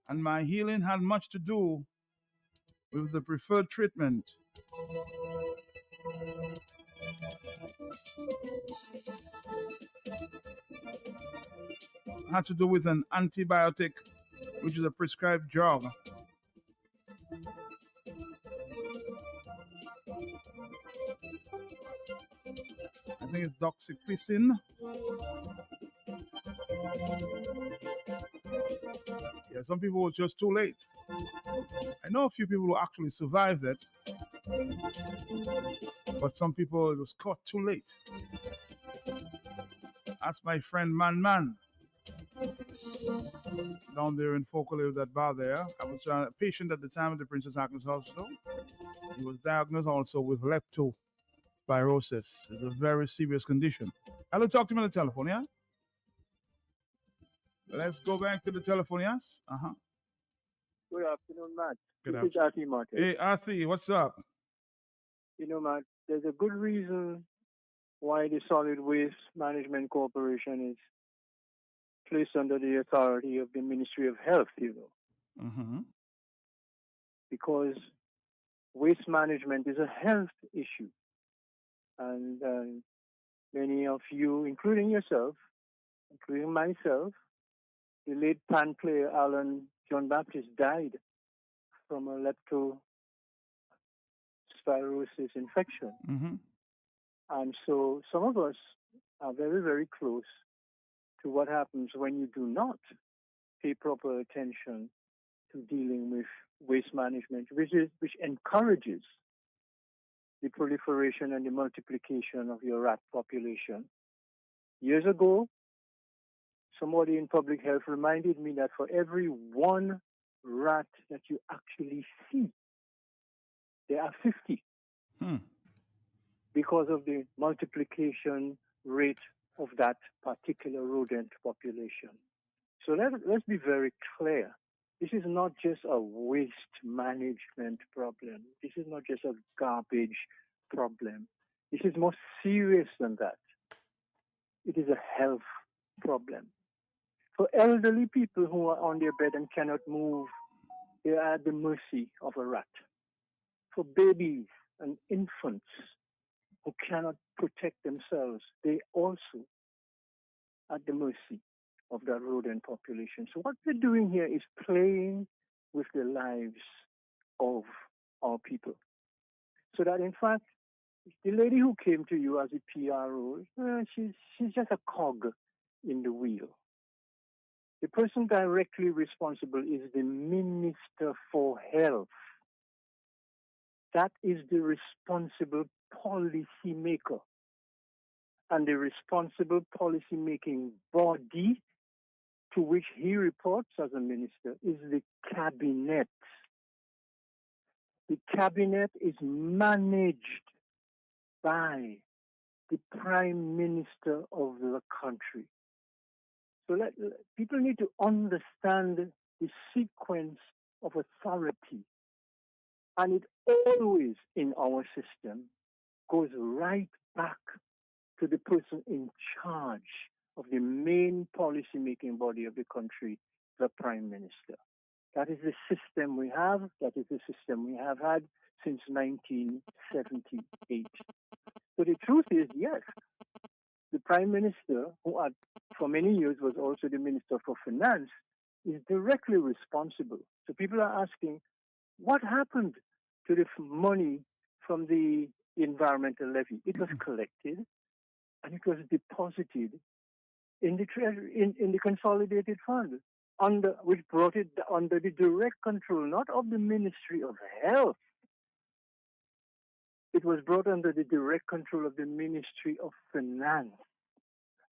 and my healing had much to do with the preferred treatment. Had to do with an antibiotic, which is a prescribed drug. I think it's doxycycline. Yeah, some people was just too late. I know a few people who actually survived it, but some people it was caught too late. That's my friend Man down there in Focal, that bar there. I was a patient at the time at the Princess Agnes Hospital. He was diagnosed also with leptospirosis. It's a very serious condition. Hello, talk to me on the telephone, yeah? Let's go back to the telephone, yes? Uh-huh. Good afternoon, Matt. Good This is Artie Martin. Hey, Artie, what's up? You know, Matt, there's a good reason why the Solid Waste Management Corporation is placed under the authority of the Ministry of Health, you know. Mm-hmm. Because waste management is a health issue. And many of you, including yourself, including myself, the late pan player Alan John Baptist died from a leptospirosis infection. Mm-hmm. And so some of us are very, very close to what happens when you do not pay proper attention to dealing with waste management, which encourages the proliferation and the multiplication of your rat population. Years ago, somebody in public health reminded me that for every one rat that you actually see, there are 50 because of the multiplication rate of that particular rodent population. So let's be very clear. This is not just a waste management problem. This is not just a garbage problem. This is more serious than that. It is a health problem. For elderly people who are on their bed and cannot move, they are at the mercy of a rat. For babies and infants who cannot protect themselves, they also at the mercy of that rodent population. So what we're doing here is playing with the lives of our people. So that in fact, the lady who came to you as a PRO, she's just a cog in the wheel. The person directly responsible is the Minister for Health. That is the responsible policy maker. And the responsible policy making body to which he reports as a minister is the cabinet. The cabinet is managed by the prime minister of the country. So people need to understand the sequence of authority. And it always, in our system, goes right back to the person in charge of the main policy-making body of the country, the prime minister. That is the system we have. That is the system we have had since 1978. So the truth is, yes, the prime minister, who for many years was also the minister for finance, is directly responsible. So people are asking, what happened to the money from the environmental levy? It was collected and it was deposited in the treasury, in the consolidated fund, which brought it under the direct control, not of the Ministry of Health. It was brought under the direct control of the Ministry of Finance,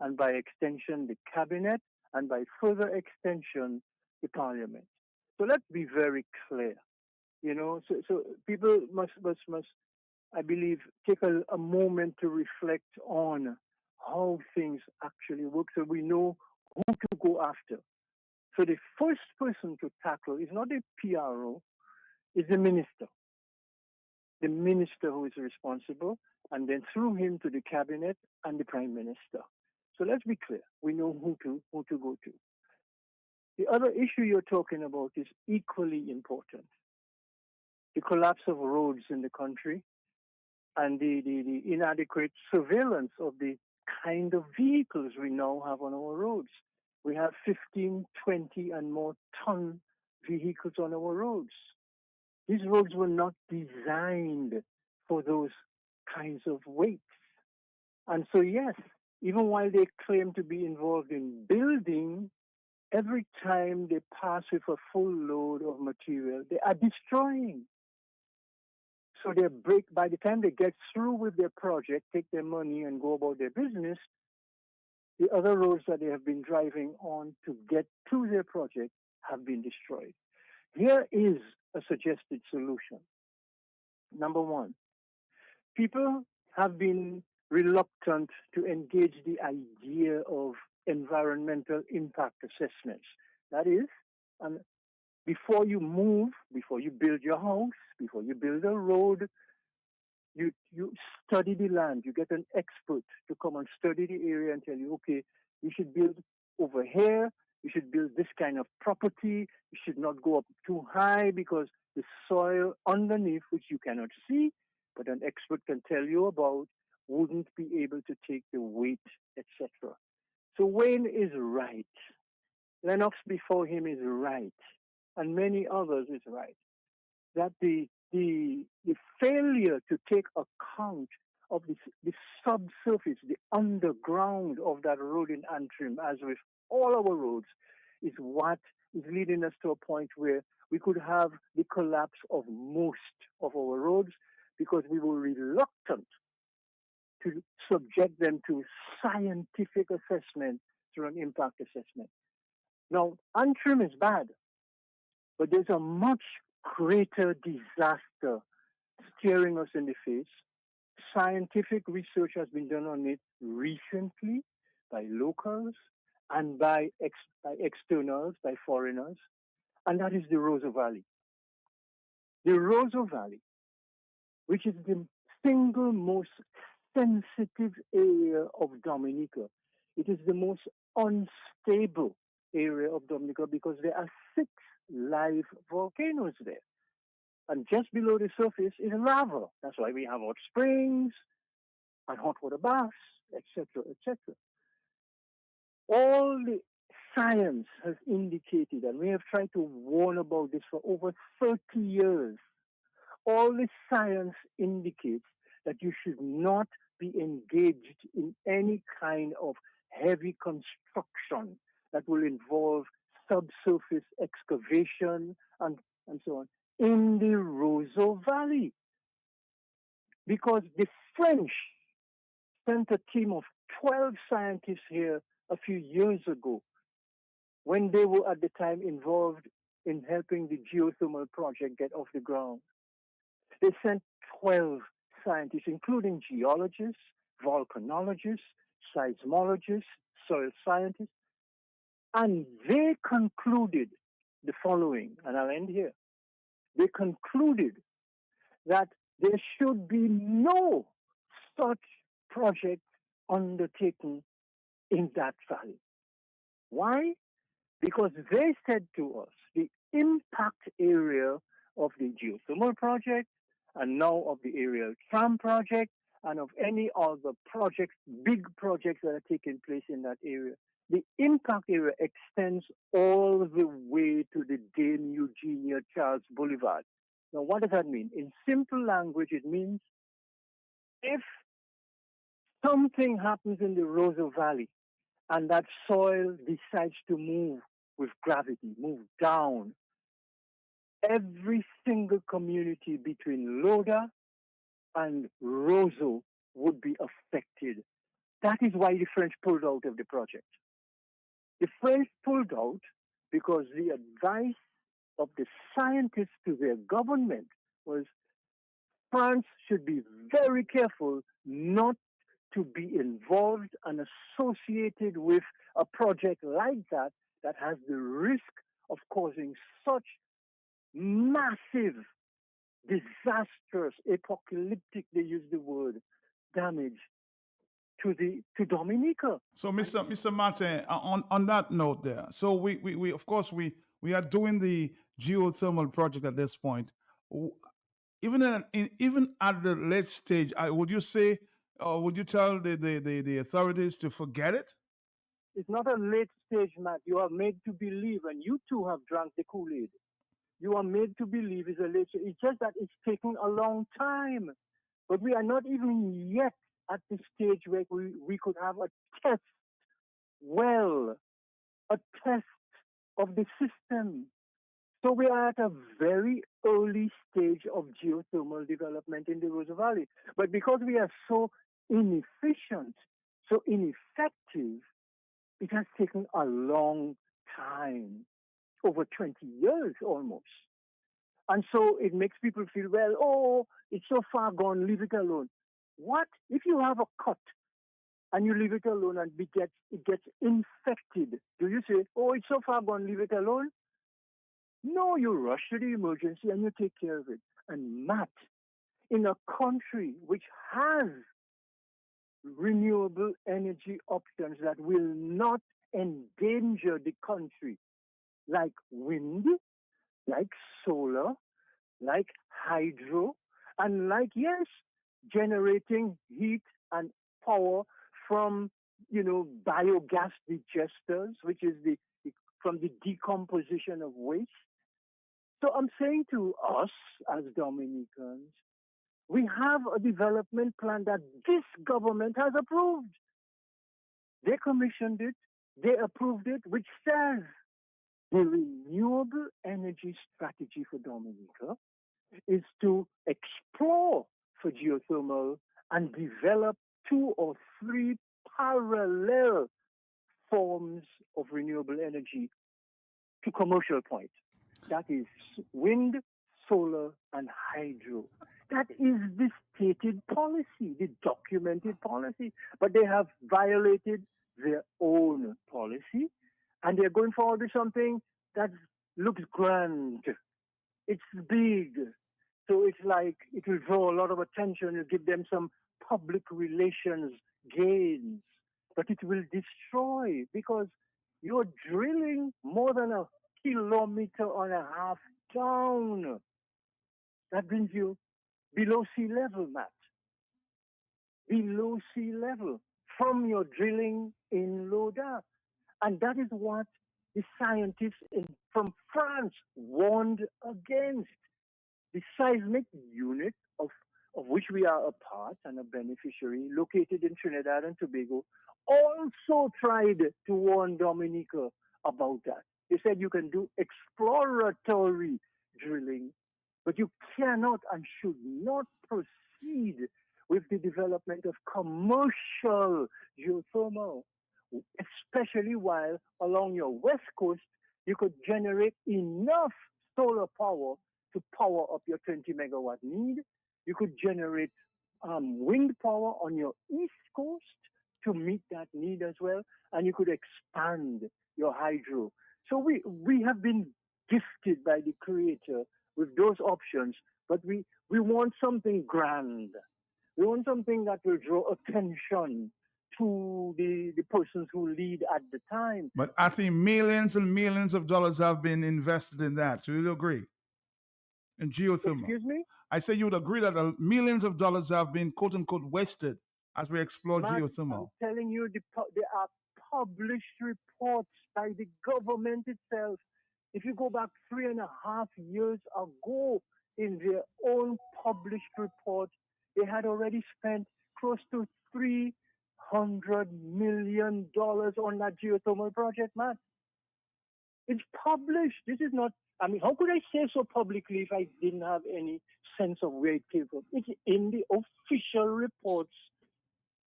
and by extension, the Cabinet, and by further extension, the Parliament. So let's be very clear. You know, so people must, I believe, take a moment to reflect on how things actually work so we know who to go after. So the first person to tackle is not the PRO, it's the minister. The minister who is responsible, and then through him to the cabinet and the prime minister. So let's be clear. We know who to go to. The other issue you're talking about is equally important. The collapse of roads in the country and the inadequate surveillance of the kind of vehicles we now have on our roads. We have 15, 20 and more ton vehicles on our roads. These roads were not designed for those kinds of weights. And so, yes, even while they claim to be involved in building every time they pass with a full load of material, they are destroying. So they break, by the time they get through with their project, take their money and go about their business, the other roads that they have been driving on to get to their project have been destroyed. Here is a suggested solution. Number one, people have been reluctant to engage the idea of environmental impact assessments. That is, before you move, before you build your house, before you build a road, you study the land. You get an expert to come and study the area and tell you, okay, you should build over here. You should build this kind of property. You should not go up too high because the soil underneath, which you cannot see, but an expert can tell you about, wouldn't be able to take the weight, etc. So Wayne is right. Lennox before him is right. And many others is right. That the failure to take account of the subsurface, the underground of that road in Antrim, as with all our roads, is what is leading us to a point where we could have the collapse of most of our roads because we were reluctant to subject them to scientific assessment through an impact assessment. Now, Antrim is bad, but there's a much greater disaster staring us in the face. Scientific research has been done on it recently by locals and by externals, by foreigners, and that is the Roseau Valley. The Roseau Valley, which is the single most sensitive area of Dominica. It is the most unstable area of Dominica because there are 6 live volcanoes there. And just below the surface is lava. That's why we have hot springs and hot water baths, etc., etc. All the science has indicated, and we have tried to warn about this for over 30 years, all the science indicates that you should not be engaged in any kind of heavy construction that will involve subsurface excavation and so on in the Roseau Valley. Because the French sent a team of 12 scientists here a few years ago when they were at the time involved in helping the geothermal project get off the ground. They sent 12 scientists, including geologists, volcanologists, seismologists, soil scientists, and they concluded the following, and I'll end here. They concluded that there should be no such project undertaken in that valley. Why? Because they said to us the impact area of the geothermal project and now of the aerial tram project and of any other projects, big projects that are taking place in that area. The impact area extends all the way to the Dame Eugenia Charles Boulevard. Now, what does that mean? In simple language, it means if something happens in the Roseau Valley and that soil decides to move with gravity, move down, every single community between Loda and Roseau would be affected. That is why the French pulled out of the project. The French pulled out because the advice of the scientists to their government was France should be very careful not to be involved and associated with a project like that that has the risk of causing such massive, disastrous, apocalyptic, they use the word, damage to Dominica. So, Mr. Martin, on that note there, so we of course we are doing the geothermal project at this point. Even at the late stage, would you say, or would you tell the authorities to forget it? It's not a late stage, Matt. You are made to believe, and you too have drank the Kool-Aid. You are made to believe it's a late stage. It's just that it's taking a long time. But we are not even yet at the stage where we could have a test well, a test of the system. So we are at a very early stage of geothermal development in the Rosa Valley. But because we are so inefficient, so ineffective, it has taken a long time, over 20 years almost. And so it makes people feel, well, oh, it's so far gone, leave it alone. What? If you have a cut and you leave it alone and it gets infected, do you say, oh, it's so far gone, leave it alone? No, you rush to the emergency and you take care of it. And Matt, in a country which has renewable energy options that will not endanger the country, like wind, like solar, like hydro, and like, yes, generating heat and power from, biogas digesters, which is from the decomposition of waste. So I'm saying to us as Dominicans, we have a development plan that this government has approved. They commissioned it, they approved it, which says the renewable energy strategy for Dominica is to explore for geothermal and develop 2 or 3 parallel forms of renewable energy to commercial point. That is wind, solar, and hydro. That is the stated policy, the documented policy. But they have violated their own policy, and they're going forward with something that looks grand. It's big. So it's like it will draw a lot of attention, you give them some public relations gains, but it will destroy because you're drilling more than 1.5 kilometers down. That brings you below sea level, Matt. Below sea level from your drilling in Loda. And that is what the scientists from France warned against. The seismic unit of which we are a part and a beneficiary, located in Trinidad and Tobago, also tried to warn Dominica about that. They said you can do exploratory drilling, but you cannot and should not proceed with the development of commercial geothermal, especially while along your west coast, you could generate enough solar power to power up your 20 megawatt need. You could generate wind power on your east coast to meet that need as well, and you could expand your hydro. So we have been gifted by the Creator with those options, but we want something grand. We want something that will draw attention to the persons who lead at the time. But I think millions and millions of dollars have been invested in that. Do you agree? In geothermal. Excuse me? I say you would agree that millions of dollars have been quote unquote wasted as we explore Matt, geothermal. I'm telling you, there are published reports by the government itself. If you go back 3.5 years ago in their own published report, they had already spent close to $300 million on that geothermal project, Matt. It's published. This is not, how could I say so publicly if I didn't have any sense of where it came from? It's in the official reports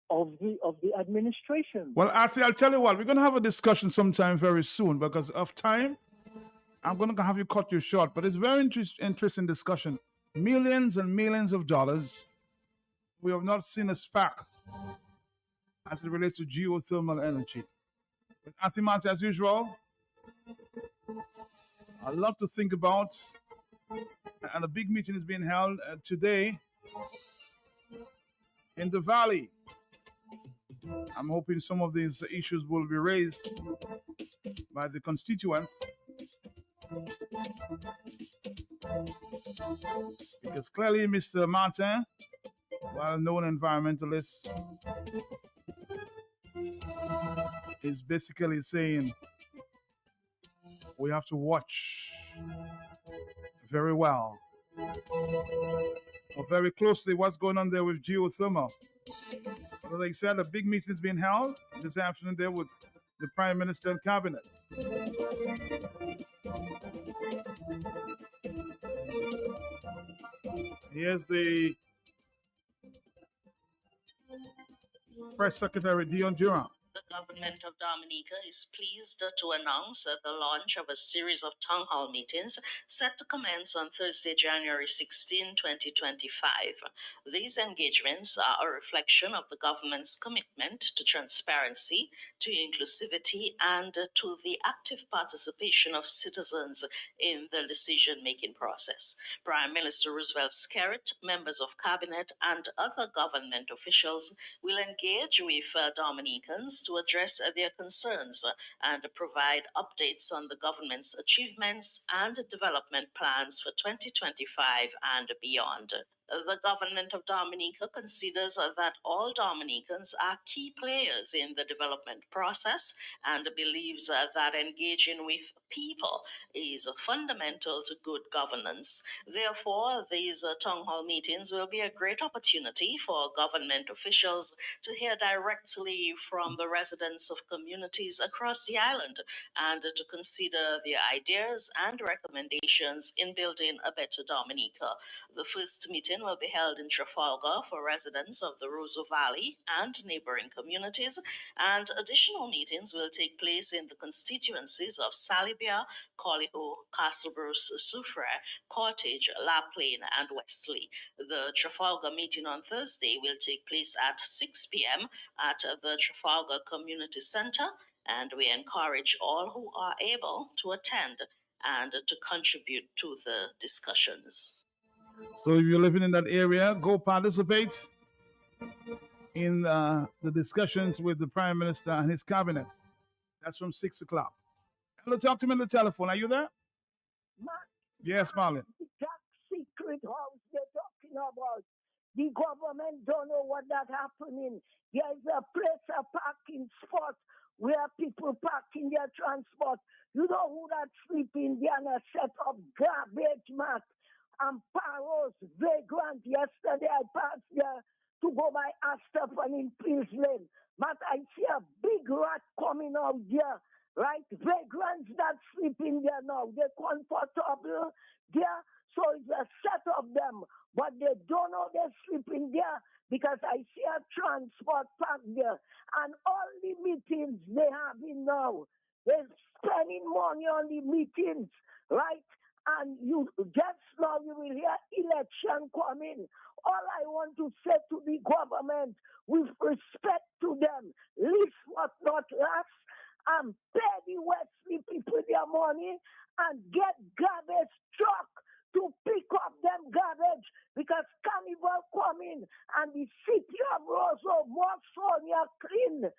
of the administration. Well, Arthur, I'll tell you what, we're going to have a discussion sometime very soon because of time. I'm going to have you cut you short, but it's a very interesting discussion. Millions and millions of dollars. We have not seen a spark as it relates to geothermal energy. But Arthur Martin, as usual, a lot to think about. And a big meeting is being held today in the Valley. I'm hoping some of these issues will be raised by the constituents. Because clearly Mr. Martin, well-known environmentalist, is basically saying we have to watch very well or very closely what's going on there with geothermal. But as I said, a big meeting is being held this afternoon there with the Prime Minister and Cabinet. Here's the Press Secretary Dion Durham. The government of Dominica is pleased to announce the launch of a series of town hall meetings set to commence on Thursday, January 16, 2025. These engagements are a reflection of the government's commitment to transparency, to inclusivity, and to the active participation of citizens in the decision-making process. Prime Minister Roosevelt Skerrit, members of cabinet, and other government officials will engage with Dominicans to address their concerns and provide updates on the government's achievements and development plans for 2025 and beyond. The government of Dominica considers that all Dominicans are key players in the development process and believes that engaging with people is fundamental to good governance. Therefore, these town hall meetings will be a great opportunity for government officials to hear directly from the residents of communities across the island and to consider their ideas and recommendations in building a better Dominica. The first meeting will be held in Trafalgar for residents of the Roseau Valley and neighboring communities, and additional meetings will take place in the constituencies of Salibia, Colliho, Castlebruce, Soufriere, Cottage, La Plaine, and Wesley. The Trafalgar meeting on Thursday will take place at 6 p.m. at the Trafalgar Community Center, and we encourage all who are able to attend and to contribute to the discussions. So if you're living in that area, go participate in the discussions with the Prime Minister and his cabinet. That's from 6 o'clock. Hello, talk to me on the telephone. Are you there? Yes, Marlon. That secret house they're talking about. The government don't know what that happening. There's a place, a parking spot where people parking their transport. You know who that sleeping there and a set of garbage mat and paros, vagrant. Yesterday I passed there to go by Astafan in Pills Lane. But I see a big rat coming out there. Right? Vagrants that sleeping there now. They're comfortable there. So it's a set of them. But they don't know they're sleeping there because I see a transport park there. And all the meetings they having now, they're spending money on the meetings, right? And you just now you will hear election coming. All I want to say to the government, with respect to them, least but not last, and pay the Wesley people their money and get garbage truck to pick up them garbage because Carnival coming and the city of Roseau, more Sonia clean.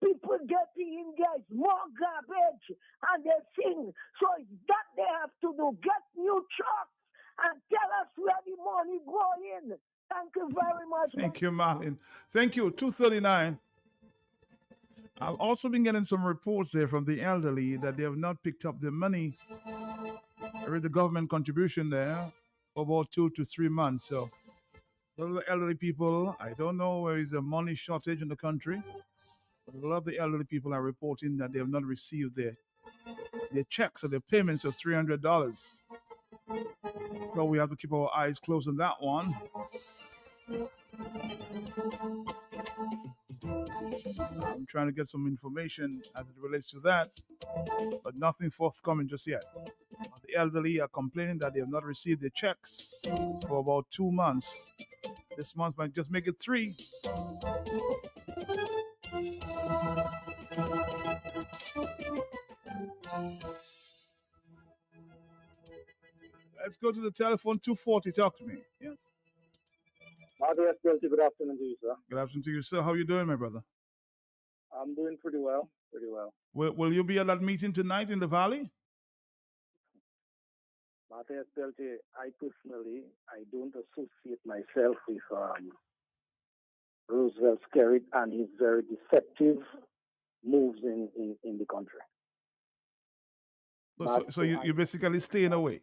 People getting in there is more garbage and they sing. So it's that they have to do. Get new trucks and tell us where the money going. Thank you very much. Thank you, Marlon. Thank you. 239. I've also been getting some reports there from the elderly that they have not picked up the money. I read the government contribution there for about 2 to 3 months. So, a lot of the elderly people, I don't know where is the money shortage in the country, but a lot of the elderly people are reporting that they have not received their checks or their payments of $300. So we have to keep our eyes closed on that one. I'm trying to get some information as it relates to that, but nothing forthcoming just yet. The elderly are complaining that they have not received their checks for about 2 months. This month might just make it 3. Let's go to the telephone, 240. Talk to me. Yes. Good afternoon to you, sir. Good afternoon to you, sir. How are you doing, my brother? I'm doing pretty well. Will you be at that meeting tonight in the Valley? Matthias Peltier, I personally, I don't associate myself with Roosevelt Skerrit and his very deceptive moves in the country. So you're basically staying away?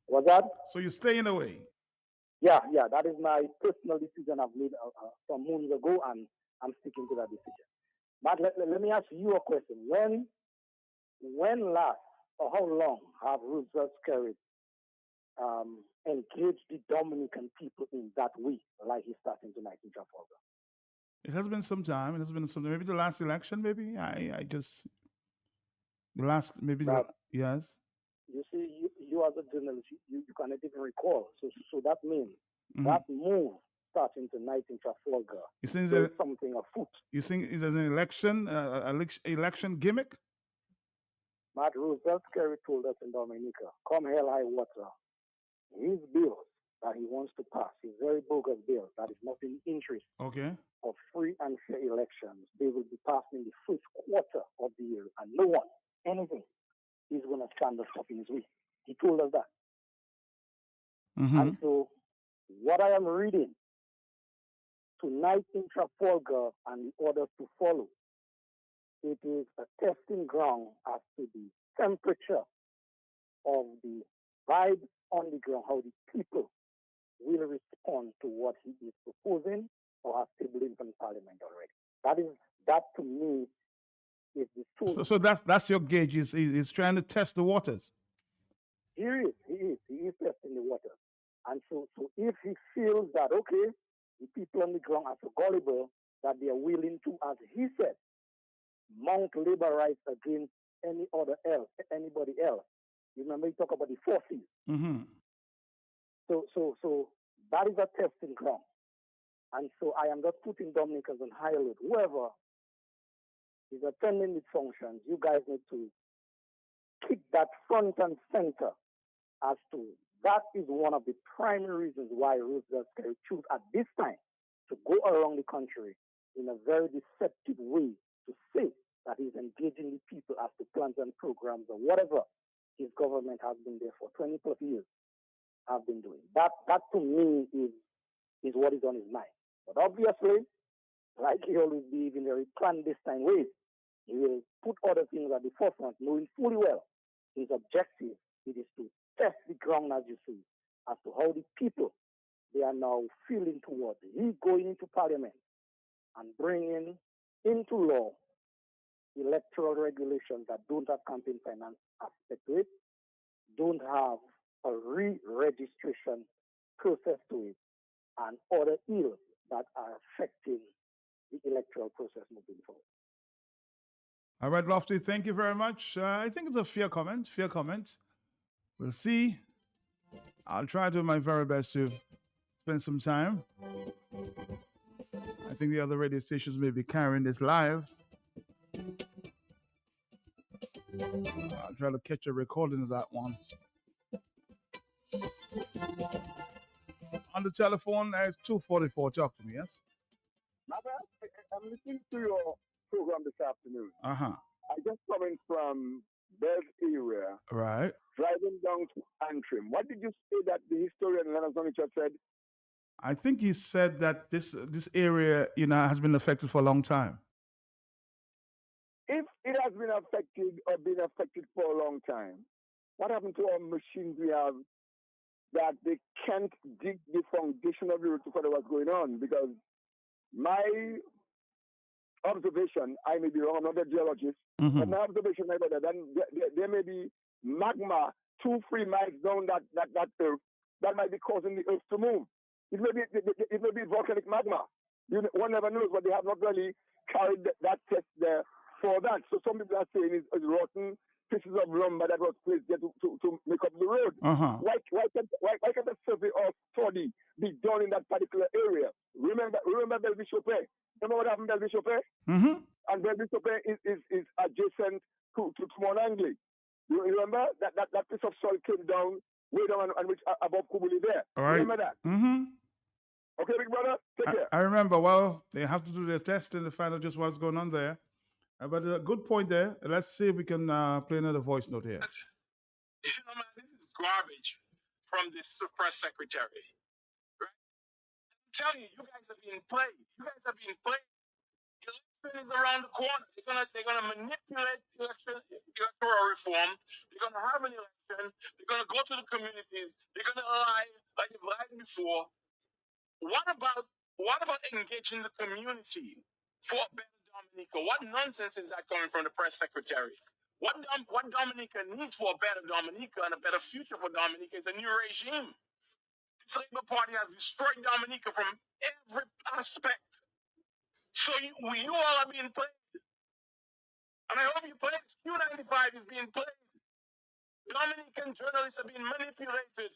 What's that? So you're staying away? Yeah, that is my personal decision I've made some months ago, and I'm sticking to that decision. But let me ask you a question. When when last or how long have Roosevelt Skerrit engaged the Dominican people in that way, like he's starting tonight in Trafalgar? It has been some time. It has been some. Maybe the last election. Maybe I just the last. Maybe Now, yes. you see, you as a journalist, you cannot even recall. So that means Mhm. that move starting tonight in Trafalgar, You think there's that something afoot. you think is an election election gimmick? Matt Roosevelt Skerrit told us in Dominica, come hell high water, his bills that he wants to pass, his very bogus bill that is not in interest Okay. of free and fair elections, they will be passed in the first quarter of the year, and no one, anything, is going to stand us up in his way. He told us that. Mm-hmm. And so, what I am reading tonight in Trafalgar and the orders to follow, it is a testing ground as to the temperature of the vibe on the ground, how the people will respond to what he is proposing or has tabled in Parliament already. That to me is the tool. So that's your gauge. Is trying to test the waters. He is testing the waters. And so if he feels that, okay, the people on the ground are so gullible that they are willing to, as he said, mount labor rights against anybody else. You remember he talked about the forces. Mm-hmm. So that is a testing ground. And so I am just putting Dominicans on high alert. Whoever is attending the functions, you guys need to keep that front and center as to that is one of the primary reasons why Roosevelt Skerrit chose at this time to go around the country in a very deceptive way to say that he's engaging the people as to plans and programs or whatever his government has been there for 20 plus years have been doing. That to me is what is on his mind. But obviously, like he always did in very clandestine ways, he will put other things at the forefront, knowing fully well his objective it is to test the ground, as you see, as to how the people they are now feeling towards he going into Parliament and bringing into law electoral regulations that don't have campaign finance aspect to it, don't have a re-registration process to it, and other ills that are affecting the electoral process moving forward. All right, Lofty, thank you very much. I think it's a fair comment. We'll see. I'll try to do my very best to spend some time. I think the other radio stations may be carrying this live. I'll try to catch a recording of that one. On the telephone, there's 244. Talk to me, yes? I'm listening to your program this afternoon. Uh-huh. I just coming from Bells area, Right. driving down to Antrim. What did you say that the historian Leonard Sonicha said? I think he said that this area, has been affected for a long time. If it has been affected for a long time, what happened to our machines we have that they can't dig the foundation of the road to find out what's going on? Because my observation, I may be wrong, I'm not a geologist, but my observation, my brother, then there may be magma 2-3 miles down that earth that might be causing the earth to move. It may be volcanic magma. One never knows, but they have not really carried that test there for that. So some people are saying it's rotten pieces of lumber that was placed there to make up the road. Uh-huh. Why can't a survey or study be done in that particular area? Remember Belvis-Chopin? Remember what happened in Belvis-Chopin? Mm-hmm. And Belvis-Chopin is adjacent to Mont Anglais. You remember that piece of soil came down way down and which above Kubuli there. All right. Remember that? Mm-hmm. Okay, big brother, take care. I remember. Well, they have to do their testing to find out just what's going on there. But a good point there. Let's see if we can play another voice note here. Man, this is garbage from this press secretary. Right? I'm telling you, you guys are being played. Election is around the corner. They're gonna manipulate electoral reform. They're gonna have an election. They're gonna go to the communities. They're gonna lie like they've lied before. What about engaging the community for a better Dominica? What nonsense is that coming from the press secretary? What Dominica needs for a better Dominica and a better future for Dominica is a new regime. This Labour Party has destroyed Dominica from every aspect. So you all are being played. And I hope you play this. Q95 is being played. Dominican journalists are being manipulated.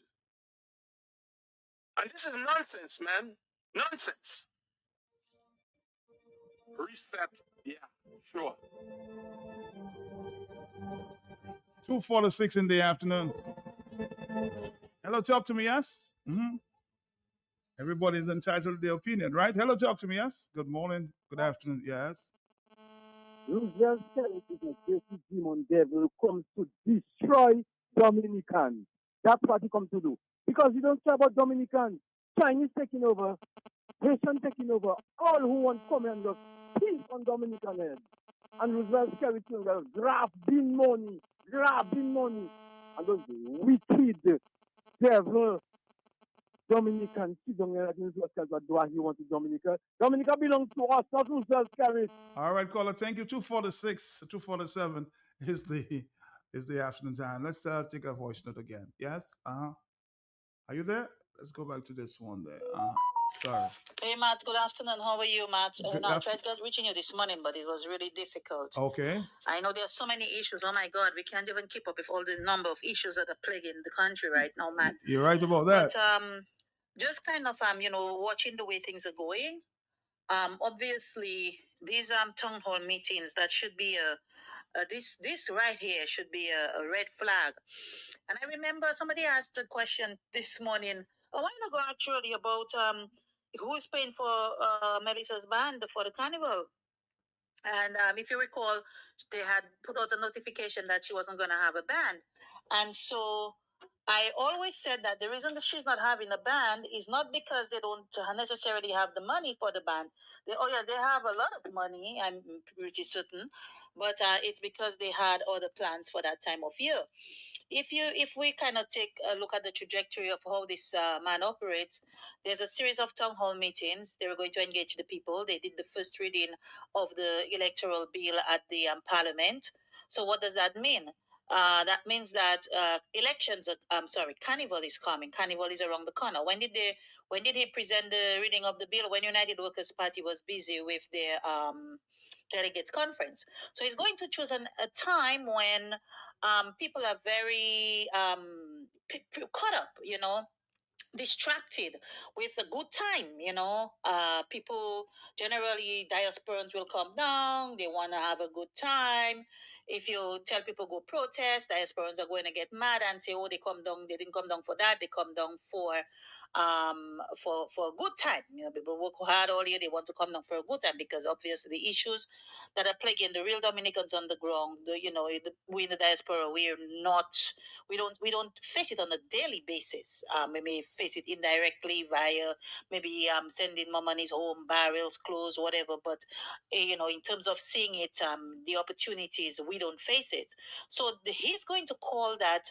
And this is nonsense, man. Nonsense. Reset. Yeah, sure. 2:46 in the afternoon. Hello, talk to me, yes? Everybody's entitled to their opinion, right? Hello, talk to me, yes? Good morning, good afternoon, yes? Roosevelt Terry is a dirty demon devil comes to destroy Dominicans. That's what he comes to do. Because he don't care about Dominicans. Chinese taking over, Haitian taking over, all who want come and just peace on Dominican head. And Roosevelt Terry is grabbing money, and those wicked devil Dominican sit down there and what do he want to Dominica. Dominica belongs to us, not Roosevelt Terry. All right, caller, thank you. 246, 247 is the afternoon time. Let's take a voice note again. Yes? Are you there? Let's go back to this one there. Sorry. Hey, Matt. Good afternoon. How are you, Matt? Good I tried reaching you this morning, but it was really difficult. Okay. I know there are so many issues. Oh, my God. We can't even keep up with all the number of issues that are plaguing the country right now, Matt. You're right about that. But just kind of, watching the way things are going. Obviously, these town hall meetings, that should be this right here should be a red flag. And I remember somebody asked the question this morning, a while ago actually, about who is paying for Melissa's band for the carnival. And if you recall, they had put out a notification that she wasn't going to have a band. And so I always said that the reason that she's not having a band is not because they don't necessarily have the money for the band. They have a lot of money, I'm pretty certain, but it's because they had other plans for that time of year. If we kind of take a look at the trajectory of how this man operates, there's a series of town hall meetings. They were going to engage the people. They did the first reading of the electoral bill at the Parliament. So what does that mean? That means that Carnival is coming. Carnival is around the corner. When did he present the reading of the bill? When United Workers Party was busy with their delegates conference. So he's going to choose a time when people are very caught up, distracted with a good time, people generally, diasporans will come down, they want to have a good time. If you tell people go protest, diasporans are going to get mad and say, oh, they didn't come down for that, they come down for a good time. People work hard all year, they want to come down for a good time because obviously the issues that are plaguing the real Dominicans on the ground, we in the diaspora, we don't face it on a daily basis. We may face it indirectly via maybe sending more monies home, barrels, clothes, whatever. But in terms of seeing it, the opportunities, we don't face it. So he's going to call that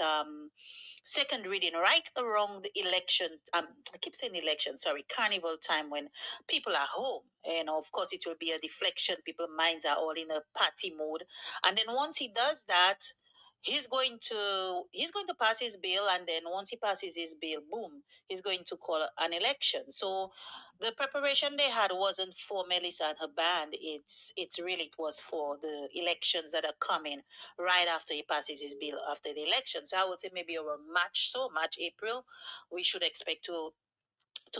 second reading right around the election. I keep saying election, sorry, carnival time when people are home. And of course, it will be a deflection. People's minds are all in a party mode. And then once he does that, he's going to pass his bill, and then once he passes his bill, boom, he's going to call an election. So the preparation they had wasn't for Melissa and her band. It was for the elections that are coming right after he passes his bill after the election. So I would say maybe around March, April, we should expect to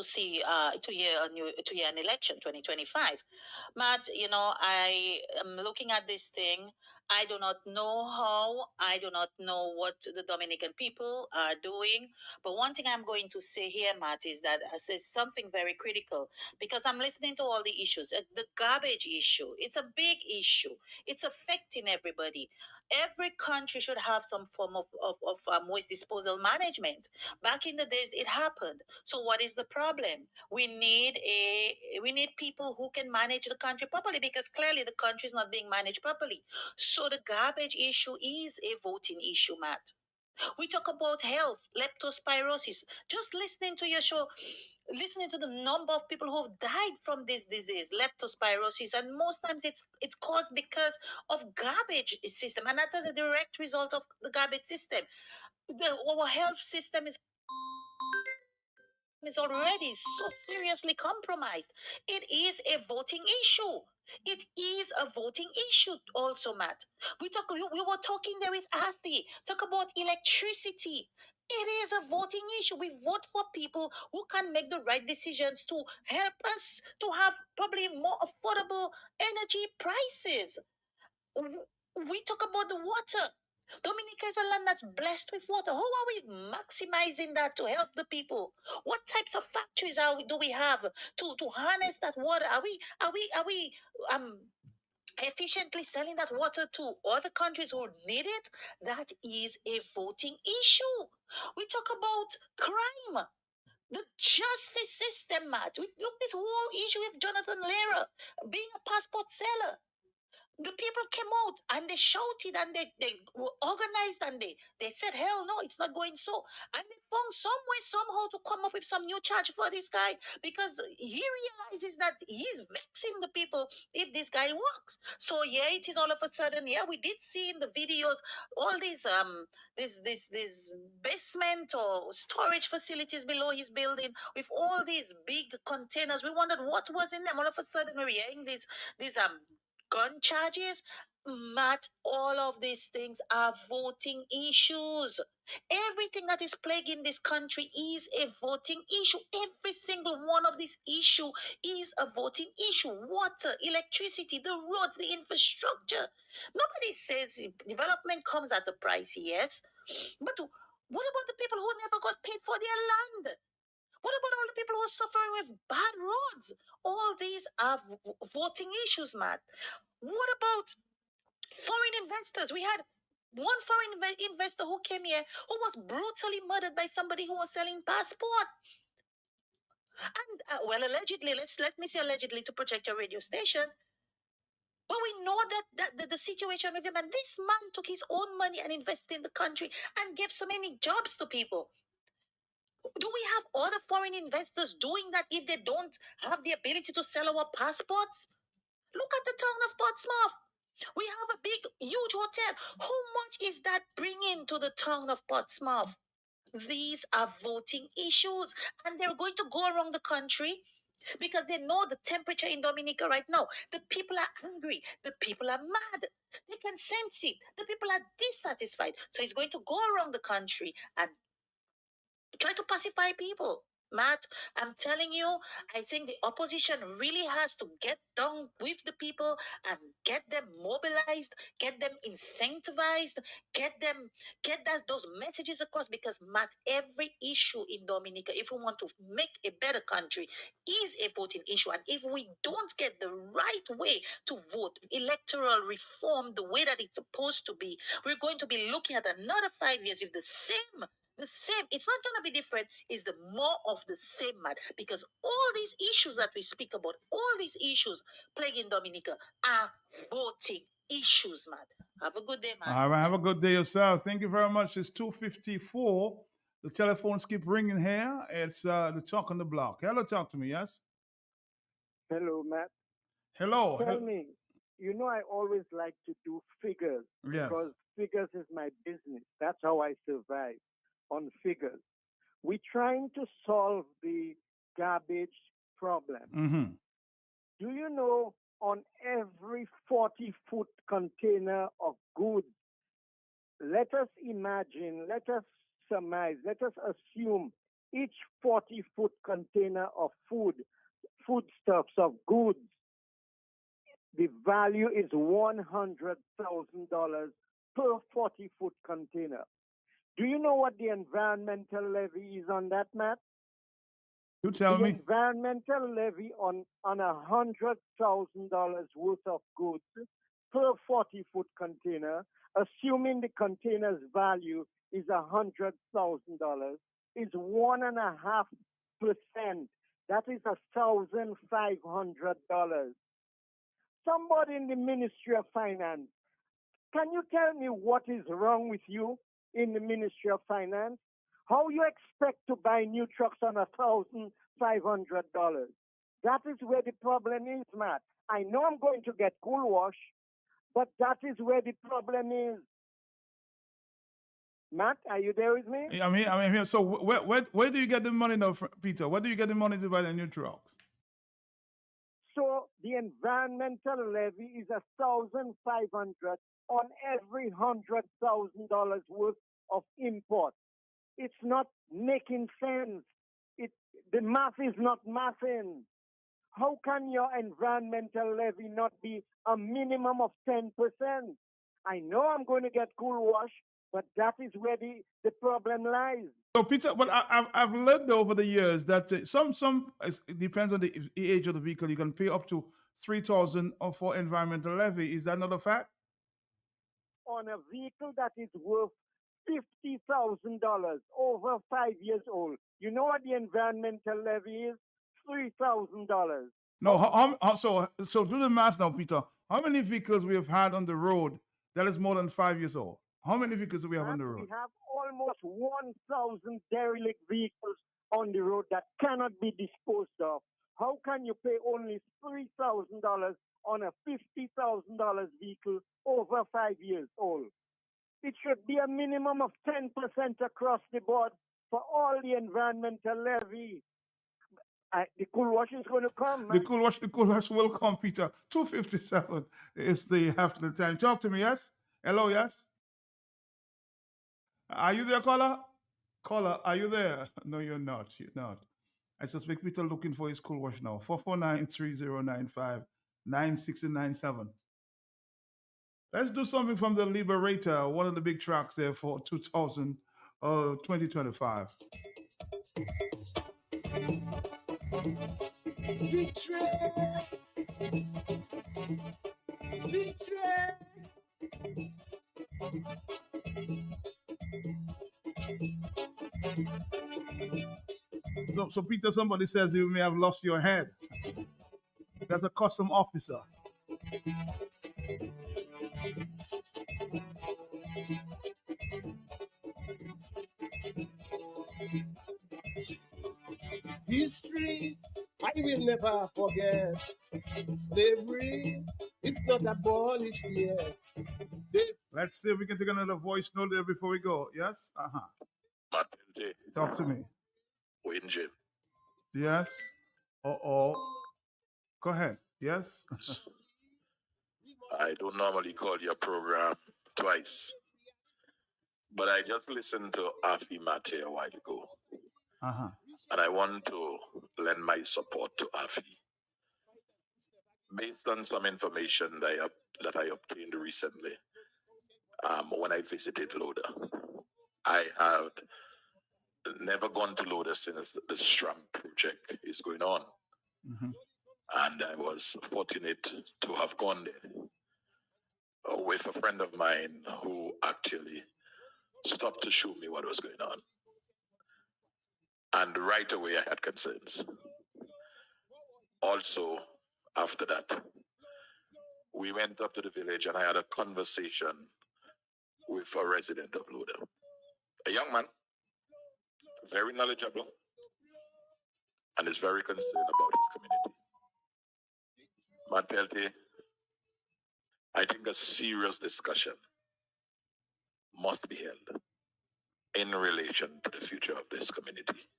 hear an election 2025. Matt, I am looking at this thing. I do not know how, I do not know what the Dominican people are doing. But one thing I'm going to say here, Matt, is that it's something very critical because I'm listening to all the issues. The garbage issue, it's a big issue. It's affecting everybody. Every country should have some form of waste disposal management. Back in the days, it happened. So what is the problem? We need people who can manage the country properly because clearly the country is not being managed properly. So the garbage issue is a voting issue, Matt. We talk about health, leptospirosis. Just listening to your show, listening to the number of people who have died from this disease, leptospirosis, and most times it's caused because of garbage system, and that is a direct result of the garbage system. Our health system is already so seriously compromised. It is a voting issue. It is a voting issue also, Matt. We were talking there with Athi. Talk about electricity. It is a voting issue. We vote for people who can make the right decisions to help us to have probably more affordable energy prices. We talk about the water. Dominica is a land that's blessed with water. How are we maximizing that to help the people? What types of factories do we have to harness that water? Are we efficiently selling that water to other countries who need it? That is a voting issue. We talk about crime. The justice system, Matt. We look this whole issue with Jonathan Lehrer being a passport seller. The people came out and they shouted and they were organized and they said, hell no, it's not going so. And they found some way, somehow to come up with some new charge for this guy because he realizes that he's vexing the people if this guy works. So yeah, it is all of a sudden, yeah, we did see in the videos all these this basement or storage facilities below his building with all these big containers. We wondered what was in them. All of a sudden we're hearing these gun charges. Matt, all of these things are voting issues. Everything that is plaguing this country is a voting issue. Every single one of these issues is a voting issue. Water, electricity, the roads, the infrastructure. Nobody says development comes at a price, yes. But what about the people who never got paid for their land? What about all the people who are suffering with bad roads? All these are voting issues, Matt. What about foreign investors? We had one foreign investor who came here who was brutally murdered by somebody who was selling passport. And well, allegedly, let me say allegedly to protect your radio station. But we know that the situation with him, and this man took his own money and invested in the country and gave so many jobs to people. Do we have other foreign investors doing that if they don't have the ability to sell our passports? Look at the town of Portsmouth. We have a big, huge hotel. How much is that bringing to the town of Portsmouth? These are voting issues, and they're going to go around the country because they know the temperature in Dominica right now. The people are angry. The people are mad. They can sense it. The people are dissatisfied. So it's going to go around the country and try to pacify people. Matt, I'm telling you, I think the opposition really has to get down with the people and get them mobilized, get them incentivized, those messages across. Because Matt, every issue in Dominica, if we want to make a better country, is a voting issue. And if we don't get the right way to vote, electoral reform the way that it's supposed to be, we're going to be looking at another 5 years with the same. It's not going to be different. It's the more of the same, man. Because all these issues that we speak about, all these issues plaguing Dominica are voting issues, man. Have a good day, man. All right, have a good day yourself. Thank you very much. It's 2:54. The telephones keep ringing here. It's the talk on the block. Hello, talk to me, yes? Hello, Matt. Hello. Tell me, you know I always like to do figures Yes. because figures is my business. That's how I survive, on figures. We're trying to solve the garbage problem. Mm-hmm. Do you know on every 40-foot container of goods, let us imagine, let us surmise, let us assume each 40-foot container of foodstuffs of goods, the value is $100,000 per 40-foot container. Do you know what the environmental levy is on that, Matt? You tell the me. environmental levy on $100,000 worth of goods per 40-foot container, assuming the container's value is $100,000, is 1.5%. That is $1,500. Somebody in the Ministry of Finance, can you tell me what is wrong with you in the Ministry of Finance? How you expect to buy new trucks on $500. That is where the problem is, Matt. I know I'm going to get cool wash, but that is where the problem is. Matt, are you there with me? I'm here. I'm here. So where do you get the money now, Peter? Where do you get the money to buy the new trucks? So the environmental levy is $1,500 on every $100,000 worth of import. It's not making sense. The math is not mathing. How can your environmental levy not be a minimum of 10%? I know I'm going to get cool wash, but that is where the problem lies. So Peter, but I've learned over the years that it depends on the age of the vehicle. You can pay up to $3,000 for environmental levy. Is that not a fact? On a vehicle that is worth $50,000 over 5 years old, you know what the environmental levy is? $3,000. No, so do the math now, Peter. How many vehicles we have had on the road that is more than 5 years old? How many vehicles do we have on the road? We have almost 1,000 derelict vehicles on the road that cannot be disposed of. How can you pay only $3,000 on a $50,000 vehicle over 5 years old? It should be a minimum of 10% across the board for all the environmental levy. The cool wash is going to come, man. The cool wash will come, Peter. 2:57 is the after the time. Talk to me, yes? Hello, yes? Are you there, caller? Caller, are you there? No, you're not. You're not. I suspect Peter looking for his cool wash now. 449-3095-9697. Let's do something from the Liberator, one of the big tracks there for 2025. So Peter, somebody says you may have lost your head. That's a custom officer. History, I will never forget. Slavery, it's not abolished yet. Let's see if we can take another voice note there before we go. Yes? Talk to me. Wayne Jim. Yes? Uh-oh. Go ahead. Yes? I don't normally call your program twice, but I just listened to Afi Mate a while ago. Uh-huh. And I want to lend my support to Afi. Based on some information that I obtained recently when I visited Loda. I have never gone to Loda since the STRAM project is going on. Mm-hmm. And I was fortunate to have gone there with a friend of mine who actually stopped to show me what was going on. And right away I had concerns. Also, after that, we went up to the village and I had a conversation with a resident of Loda. A young man, very knowledgeable, and is very concerned about his community. Matt Peltier, I think a serious discussion must be held in relation to the future of this community,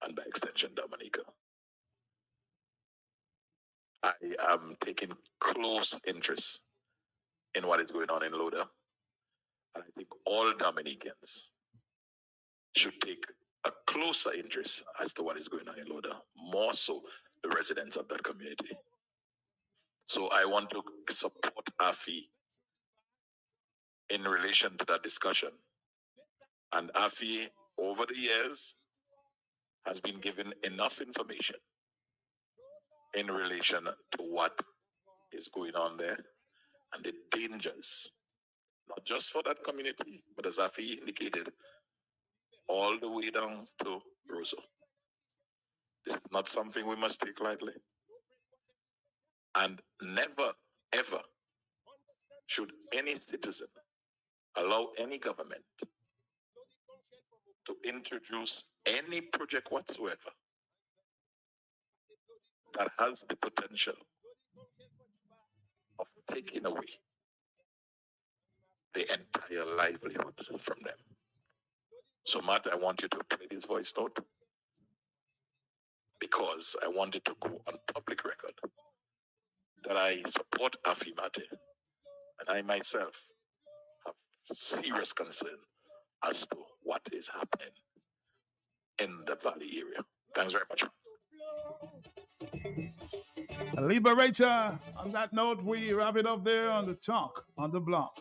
and by extension, Dominica. I am taking close interest in what is going on in Loda, and I think all Dominicans should take a closer interest as to what is going on in Loda, more so the residents of that community. So I want to support Afi in relation to that discussion. And Afi, over the years, has been given enough information in relation to what is going on there and the dangers, not just for that community, but as Afi indicated, all the way down to Roseau. This is not something we must take lightly. And never, ever should any citizen allow any government to introduce any project whatsoever that has the potential of taking away the entire livelihood from them. So, Matt, I want you to play this voice note because I want it to go on public record that I support Afi Mate, and I myself have serious concern as to what is happening in the Valley area. Thanks very much. Liberator. On that note, we wrap it up there on the talk on the block.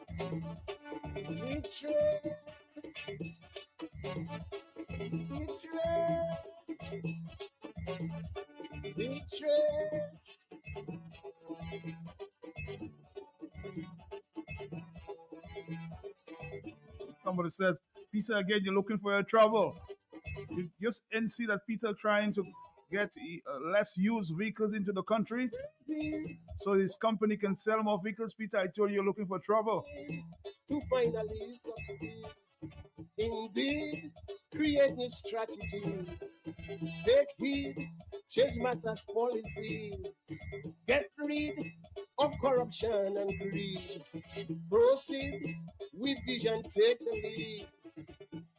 Somebody says, Peter, again, you're looking for your trouble. You just see that Peter trying to get less used vehicles into the country so his company can sell more vehicles. Peter, I told you you're looking for trouble. To finally succeed. Indeed, create new strategies. Take heed, change matters policies. Get rid of corruption and greed. Proceed with vision, take the lead.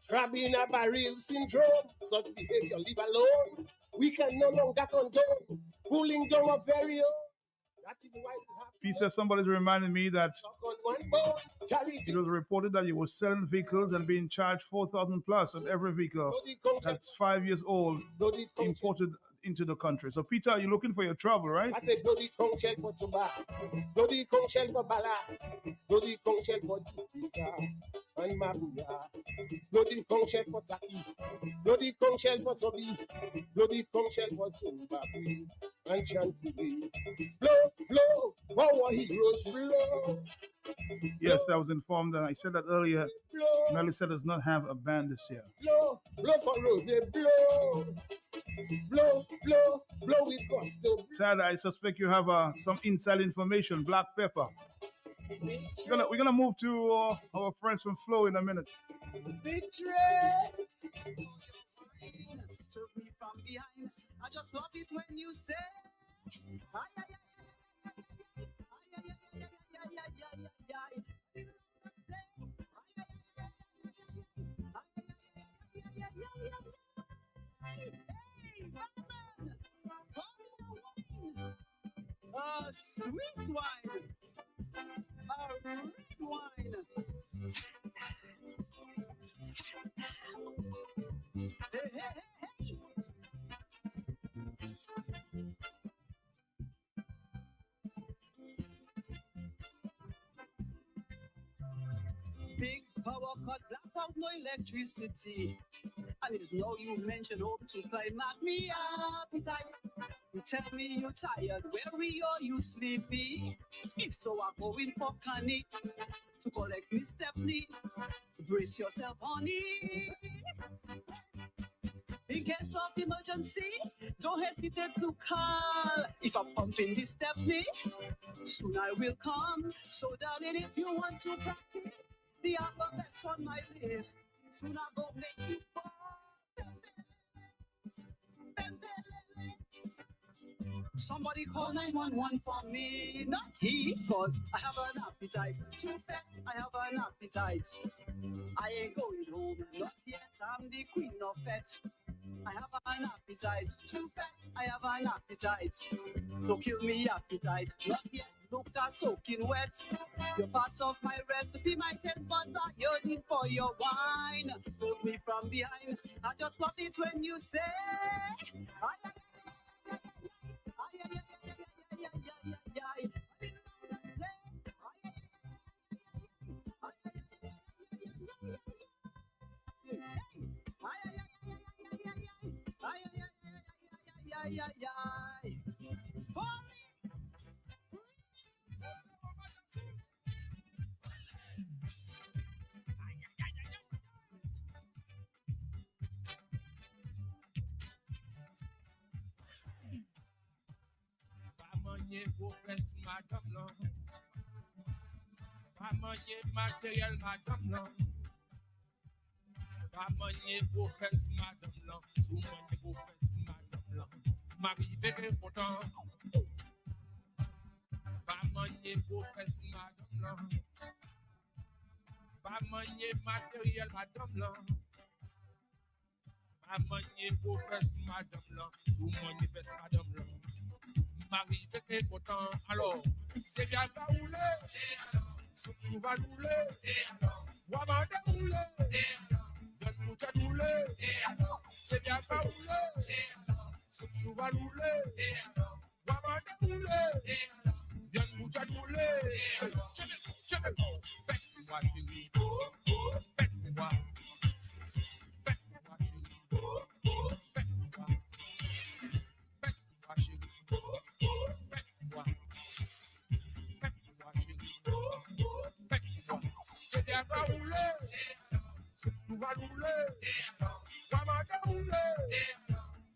Crab in a barrel syndrome, such behavior leave alone. We can no longer condone pulling down a very own. That is why we have Peter, somebody's reminding me that on one bone, it was reported that you were selling vehicles and being charged $4,000 plus on every vehicle that's 5 years old imported into the country. So, Peter, you're looking for your trouble, right? I say bloody conch shell for Tuba, bloody conch shell for Bala, bloody conch shell for Jupiter and Mabuya, bloody conch shell for Taki, bloody conch shell for Sobi, bloody conch shell for Zimbabwe and Chantilly. Blow, blow, our heroes blow. Yes, I was informed, and I said that earlier. Melissa does not have a band this year. Blow, blow for Rose, blow. Blow, blow, blow with gusto. Tad, I suspect you have some inside information, black pepper. We're gonna move to our friends from Flow in a minute. Victory! Took me from behind. I just love it when you say, sweet wine, red wine. Hey, hey, hey, hey. Big power cut, black out, no electricity. And it's no you mention hope to play, mark me appetite. You tell me you're tired, weary or you sleepy. If so, I'm going for Connie to collect me Stepney. Brace yourself, honey. In case of emergency, don't hesitate to call. If I'm pumping this Stepney, soon I will come. So darling, if you want to practice, the alphabet's on my list. Soon I go make you fall. Somebody call 911 for me, not he, cause I have an appetite. Too fat, I have an appetite. I ain't going home, not yet, I'm the queen of pets. I have an appetite. Too fat, I have an appetite. Don't kill me appetite, not yet, look at soaking wet. You're part of my recipe, my taste buds are yearning for your wine. Serve me from behind, I just love it when you say, Matériel, madame, non. Pas manier pour faire, madame, non. Sous manier pour faire, madame, non. M'arriver content. Pas manier professe madame là. Pas manier matériel madame là. Pas manier professe madame là. Tout manifeste madame là. M'arriver content. Alors, c'est bien qu'à rouler. Tout va rouler. Waman de rouler. Donne-nous qu'à rouler. C'est bien qu'à rouler. Tout va rouler. Waman de rouler. Donne-nous qu'à rouler. Faites-moi chérie. Faites-moi. Faites-moi chérie. Faites-moi. Faites-moi chérie. Faites-moi. Faites-moi chérie. Faites-moi. C'est bien qu'à rouler. Tout va rouler. Waman de rouler.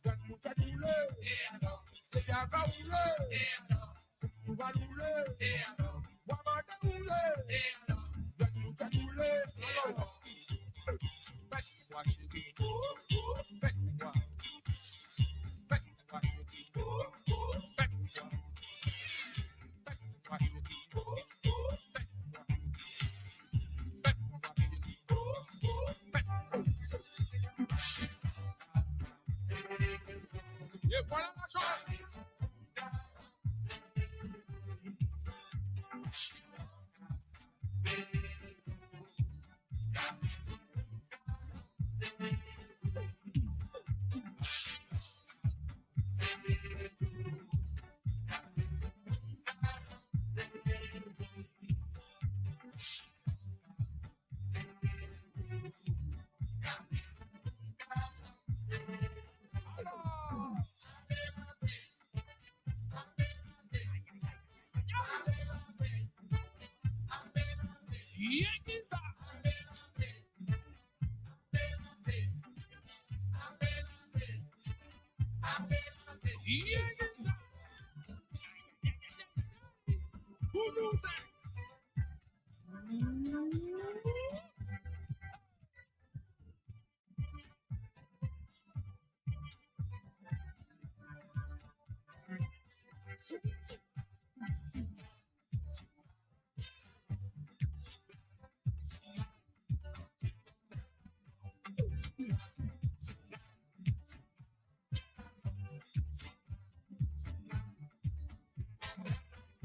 Donne-nous qu'à rouler. C'est bien qu'à rouler. Tout va rouler. Waman de rouler. Donne-nous qu'à rouler. Faites-moi chérie. Faites-moi. Faites-moi chérie. Faites-moi. Faites-moi chérie. Et voilà la chose. Yankees are. Yankees are. Who knows that?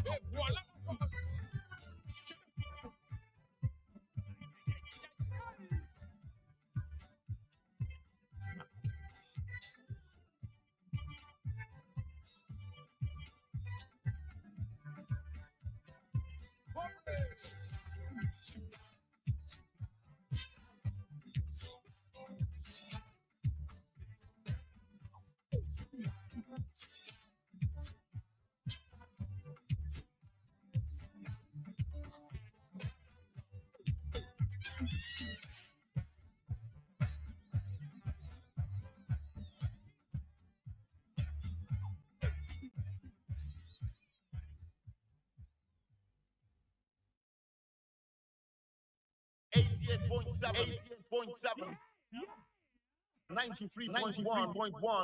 Et voilà la chose.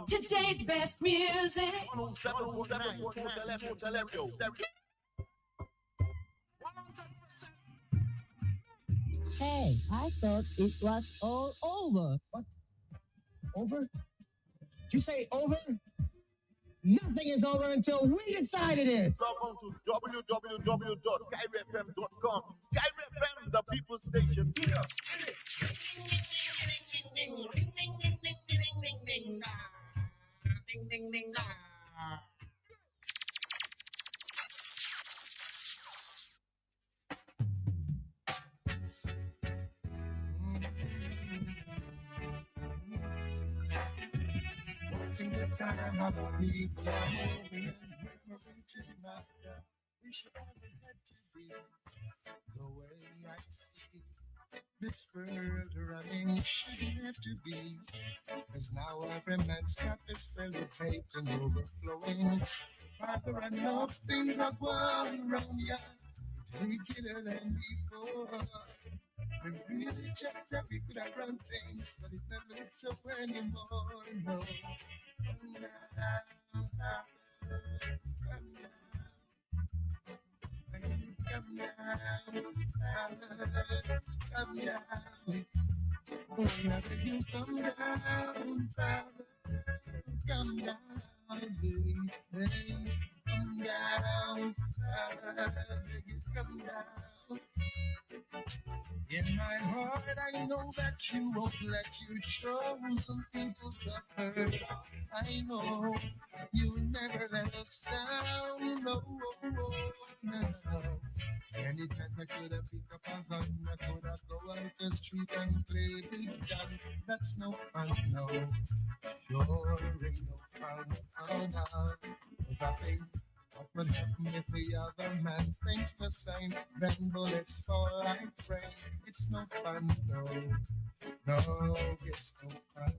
Today's best music. Hey, I thought it was all over. What? Over? Did you say over? Nothing is over until we decide it is. Log on to www.KairyFM.com. Kairy FM, the people's station. Watching the time of the week, moving to master. We should have had to be the way I see this world running shouldn't have to be. Cause now every man's cup is filled with hate and overflowing. Father, enough things are going wrong, yeah. Wickeder than before. We really just said we could have run things, but it never looks up anymore, no. Come down. Whenever you come down, Father, come down, baby. Come down, Father, you come down. In my heart, I know that you won't let your chosen people suffer. I know you never let us down. No, no. Anytime I could have picked up a gun, I could have go out the street and play big gun. That's no fun, no. Sure ain't no fun, oh no. 'Cause I think what would happen if the other man thinks the same? Then bullets fall like rain. It's no fun, no. No, it's no fun.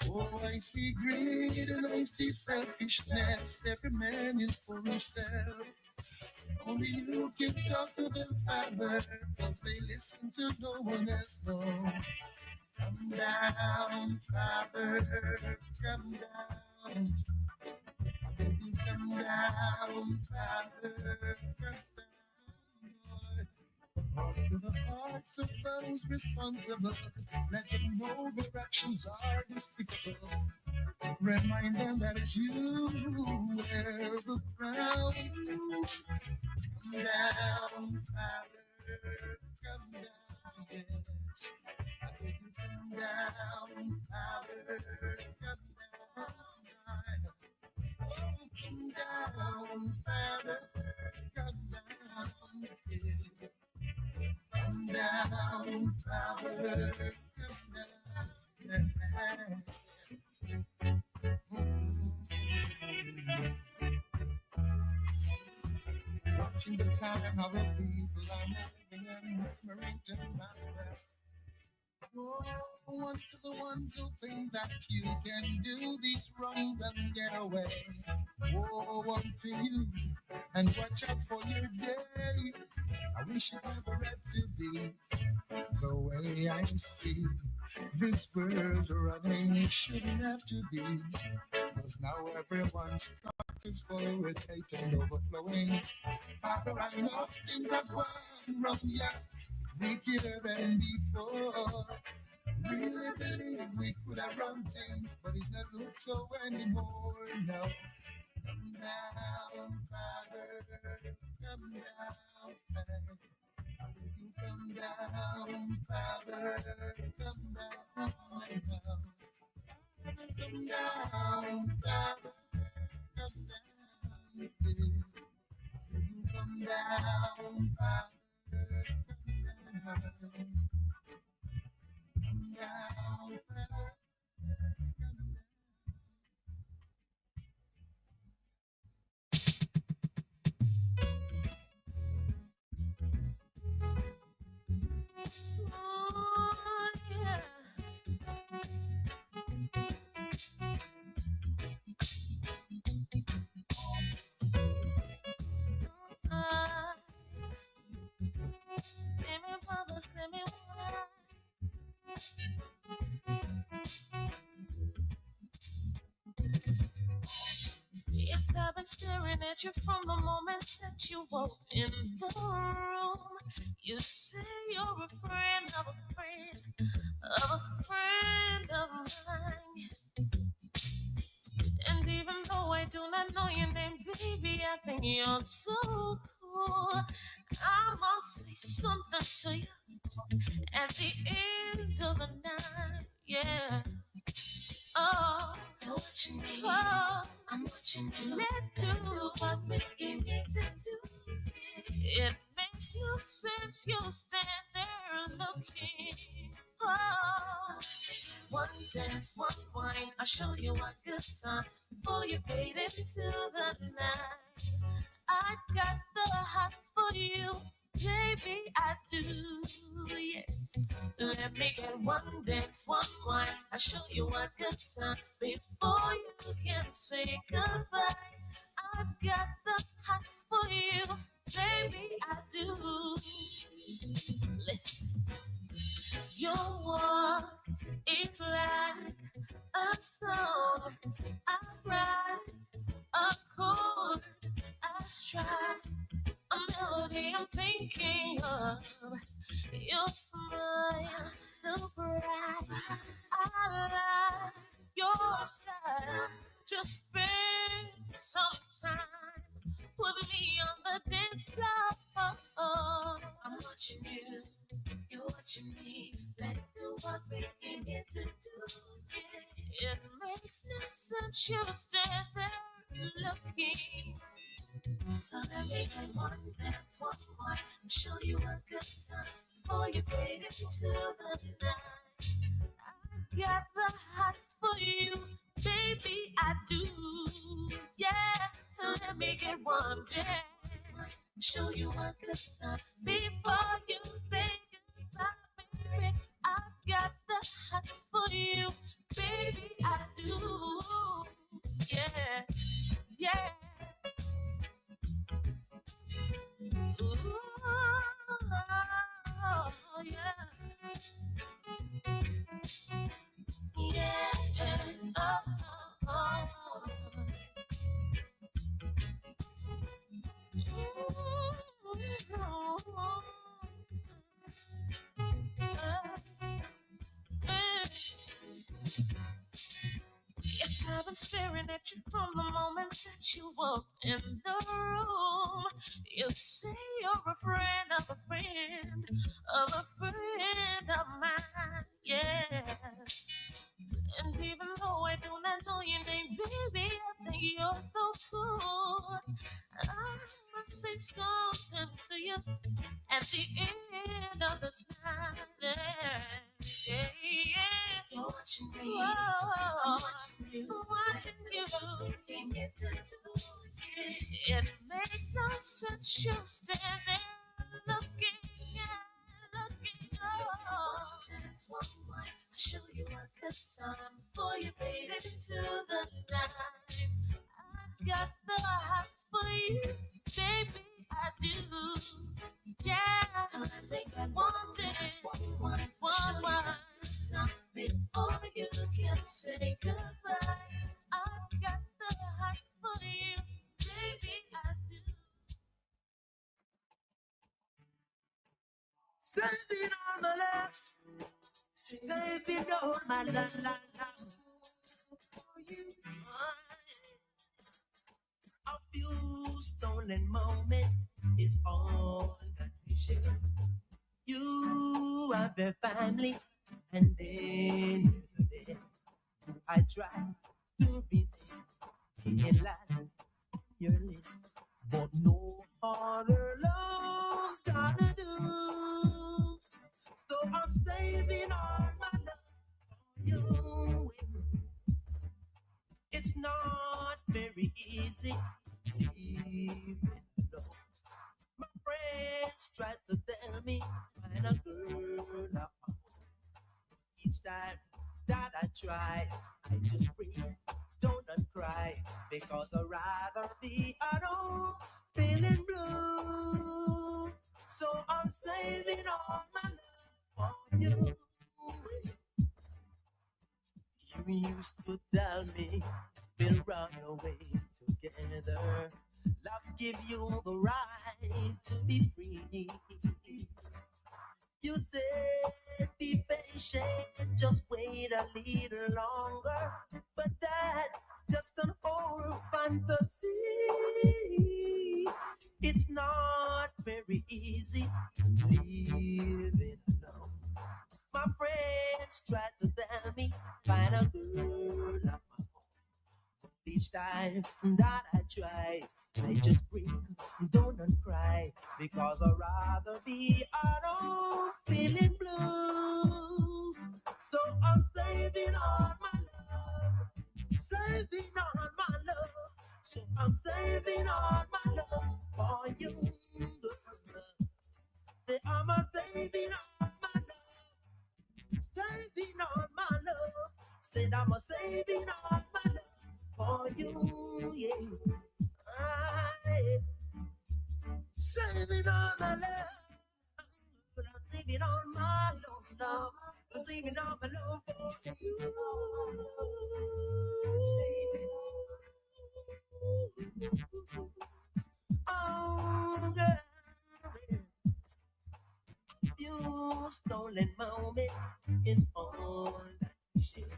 Oh, I see greed and I see selfishness. Every man is for himself. Only you can talk to them, Father, 'cause they listen to no one else, no. Come down, Father, come down. I beg you, come down, Father, come down. Talk to the hearts of those responsible. Let them know their actions are despicable. Remind them that it's you who wear the crown. Come down, Father, come down, yes. I beg you, come down, Father, come down. Oh, come down, Father, come down, yes. Come down, Father, come down, yes. Watching the time how the people are moving and murmuring to myself. Oh, one to the ones who think that you can do these wrongs and get away. Oh, one to you, and watch out for your day. I wish it never had to be the way I see this world running. It shouldn't have to be, 'cause now everyone's cup is full with hate and overflowing. Father, I know things have gone wrong, yeah, wickeder than before. Really believe we could have run things, but it not look so anymore. No. Come down, Father, come down, Father. I beg you, come down, Father, come down, Father, come down, Father, come down, you come down, Father, come down, Father. Oh, yeah. Send me brother, send me one. Yes, I've been staring at you from the moment that you walked in the room. You say you're a friend of a friend of a friend of mine. And even though I do not know your name, baby, I think you're so cool. I must say something to you at the end of the night, yeah. Oh, you're watching me. Oh, I'm watching you. Let's do what we need to do. It makes no sense. You stand there looking. Oh, one dance, one wine. I'll show you a good time before you fade into the night. I got the hots for you, baby. I do, yes. Let me get one dance, one wine. I'll show you a good time before you can say goodbye. I've got the hots for you, baby. I do. Listen, your walk is like a song I write chord I strike, a melody I'm thinking of. Your smile so bright, I like your style. Just spend some time with me on the dance floor. I'm watching you, you're watching me. Let's do what we can get to do. Yeah. It makes no sense you stand there looking. So let me get one dance, one more, and show you a good time before you fade into the night. I got the hots for you, baby, I do. Yeah, so let me get one dance, and show you a good time before you say goodbye, baby. I got the hots for you, baby, I do. Yeah, yeah. Ooh, yeah. Yeah. Yes, I've been staring at you from the moment that you walked in the room. You say you're a friend of a friend of a friend of mine. Yeah. And even though I do not know your name, baby, I think you're so cool. I must say something to you at the end of this night. Yeah, yeah. You're watching me. Whoa. I'm watching you. I'm watching you. Can't get to do it. It makes no sense you stand there looking, looking. Oh. Dance one more. I'll show you a good time before you fade into the night. I got the hots for you, baby, I do. Yeah, time to make that one dance, one, time before you can say goodbye. I got the hots for you, baby, I do. Saving all my love, saving all my love. A few stolen moments is all that we share. You are the family, and then I try to be thinking last your list, but no other love's gonna do. So I'm saving all my love for you. It's not very easy living alone. My friends try to tell me find a girl of my own. Each time that I try, I just breathe, don't and cry, because I'd rather be alone, feeling blue. So I'm saving all my love for you. You used to tell me we'll run away together. Love give you the right to be free. You said be patient, just wait a little longer. But that's just an old fantasy. It's not very easy living alone. My friends try to tell me find a girl of my own. Each time that I try, I just breathe, don't and cry, because I'd rather be alone, feeling blue. So I'm saving all my love, saving all my love. So I'm saving all my love for you. Say I'm a saving all my love, saving all my love. Said I'm a saving all my love for you, yeah. Saving all my love, I'm saving all my love, I'm saving all my love for you. Oh, girl, you stolen moment is all that you should.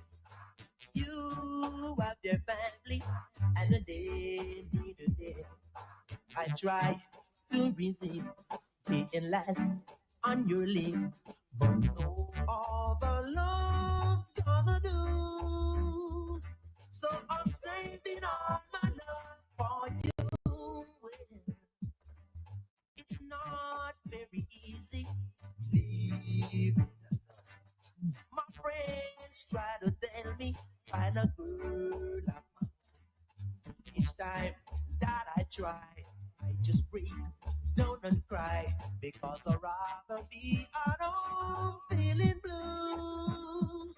You have your family and a day need a day. I try to resist being last on your list, but no other love's gonna do. So I'm saving all my love for you. It's not very easy leaving. My friends try to tell me find a girl like mine. Each time that I try, I just break down and cry because I'd rather be at home feeling blue.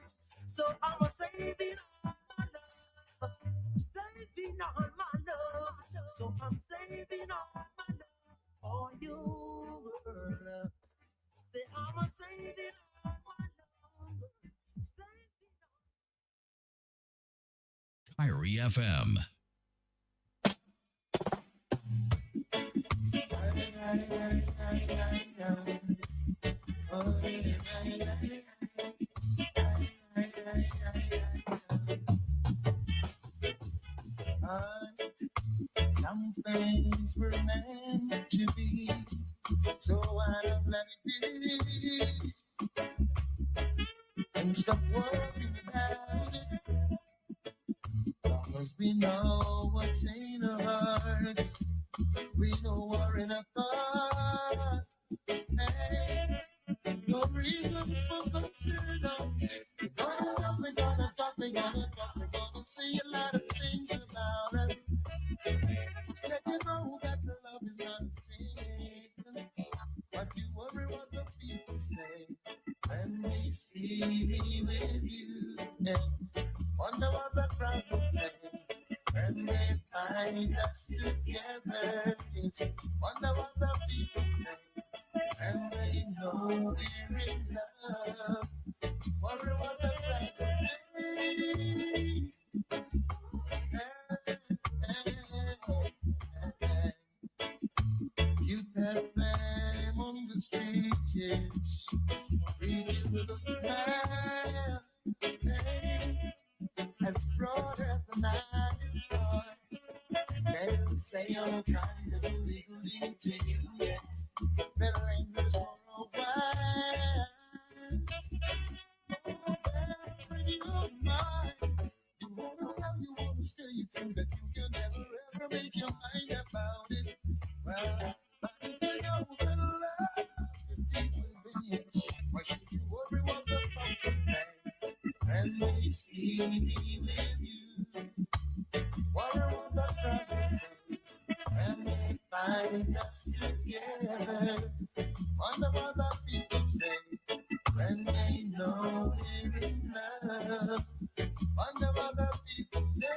So I'm a saving all my love, saving all my love. So I'm saving all my love for you, girl. Say I'm a saving all my love, Kyrie FM. Some things were meant to be, so I don't let it be. And stop worrying about it. Long as we know what's in our hearts, we know we're in a thought. Hey, no reason for concern. We're gonna talk, we're gonna talk, we're gonna talk, we're gonna say a lot of things about us. Said you know that the love is not a sin, but you worry what the people say when they see me with you. Yeah. Wonder what the crowd will say when they find us together. It's wonder what the people say when they know we're in love. Wonder what the crowd will say. You met them on the street, yes. Greet you with a smile, hey, as broad as the night is long. They'll say all kinds of goody to you, yes. They'll linger for a while. Oh, they'll bring your mind. You wanna love, you wanna stay, you think that you can never ever make your mind about it. Well, but if you know that love is deep within you, why should you worry what the folks will say when they see me with you? Worry what the crowd will say when they find us together. Wonder what the people say when they know we're in love. Wonder what the people say.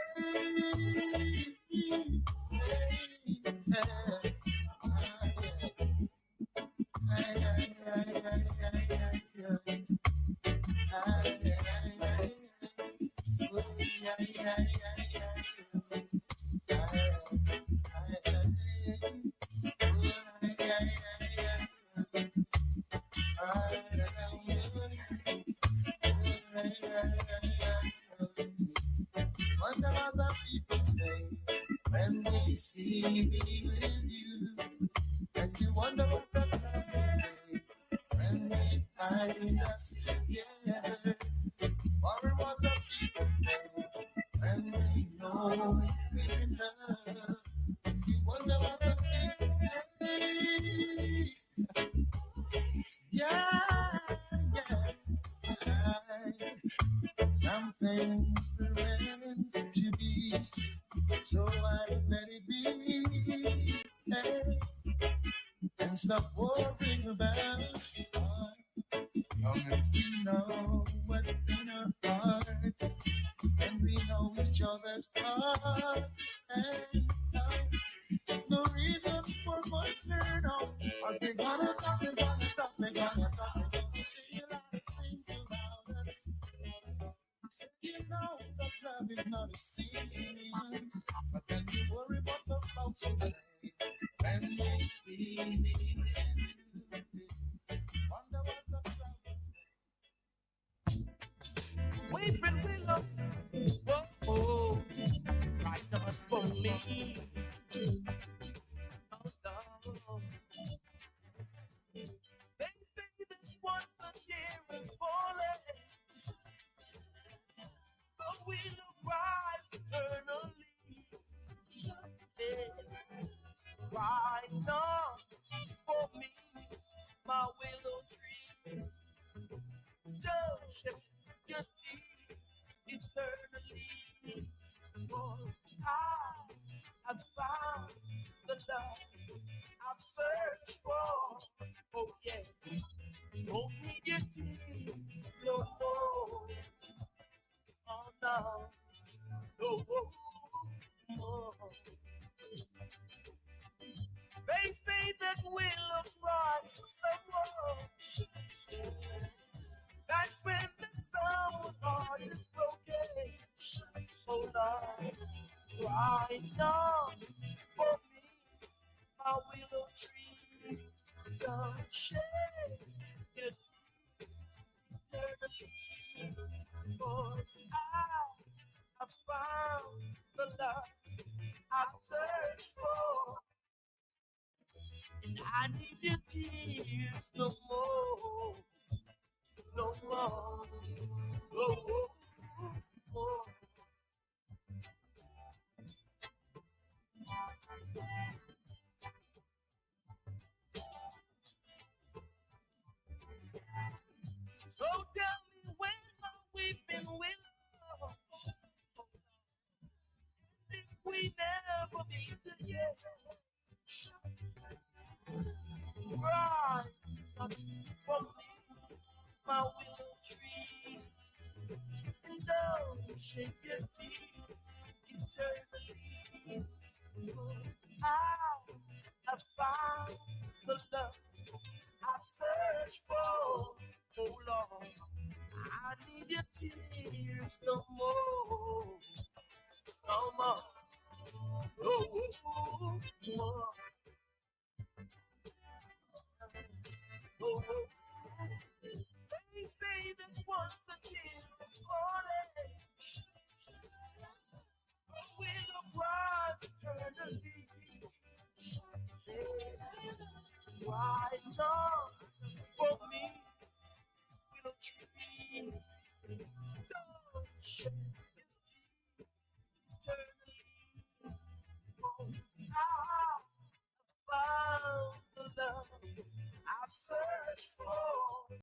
Wonder what the people say when they see me with you. And you wonder what the people say when they find us together. Wonder what the people say when they know we're in love. You wonder what the people say. Yeah, yeah. Some things were meant to be, so I let it be. Hey, and stop worrying about it. Long as we know what's in our heart, and we know each other's thoughts. Hey, no reason for concern. No, they gonna talk, they gonna talk, they gonna talk, they gonna say a lot of things about us. You know that love is not a sin, but then you worry to play when they see me. Wonder what the crowd will say. Weeping willow, oh, right on for me. Oh, no. They say that once the year is falling, the willow rise eternally. Yeah. Right on for me, my willow tree. Don't shed your tears eternally. For I have found the love I've searched for. Oh yeah, don't need your tears no more. Oh no, no more. They say that willows rise for someone. That's when the someone's heart is broken. Oh Lord, right now for me, my willow tree. Don't shed your tears eternally. 'Cause I have found the love I've searched for. And I need your tears no more. No more. No more. So tell me when are we been willow? If we never be together, right for me, my willow tree, and don't shake your teeth eternally. I have found the love I've searched for. Oh Lord, I need your tears no more. No more. No more. Oh, they say that once a tear is falling, the willow cries eternally. Why not for me, willow tree? Don't shed your tears eternally. Oh, I found the love I've searched for.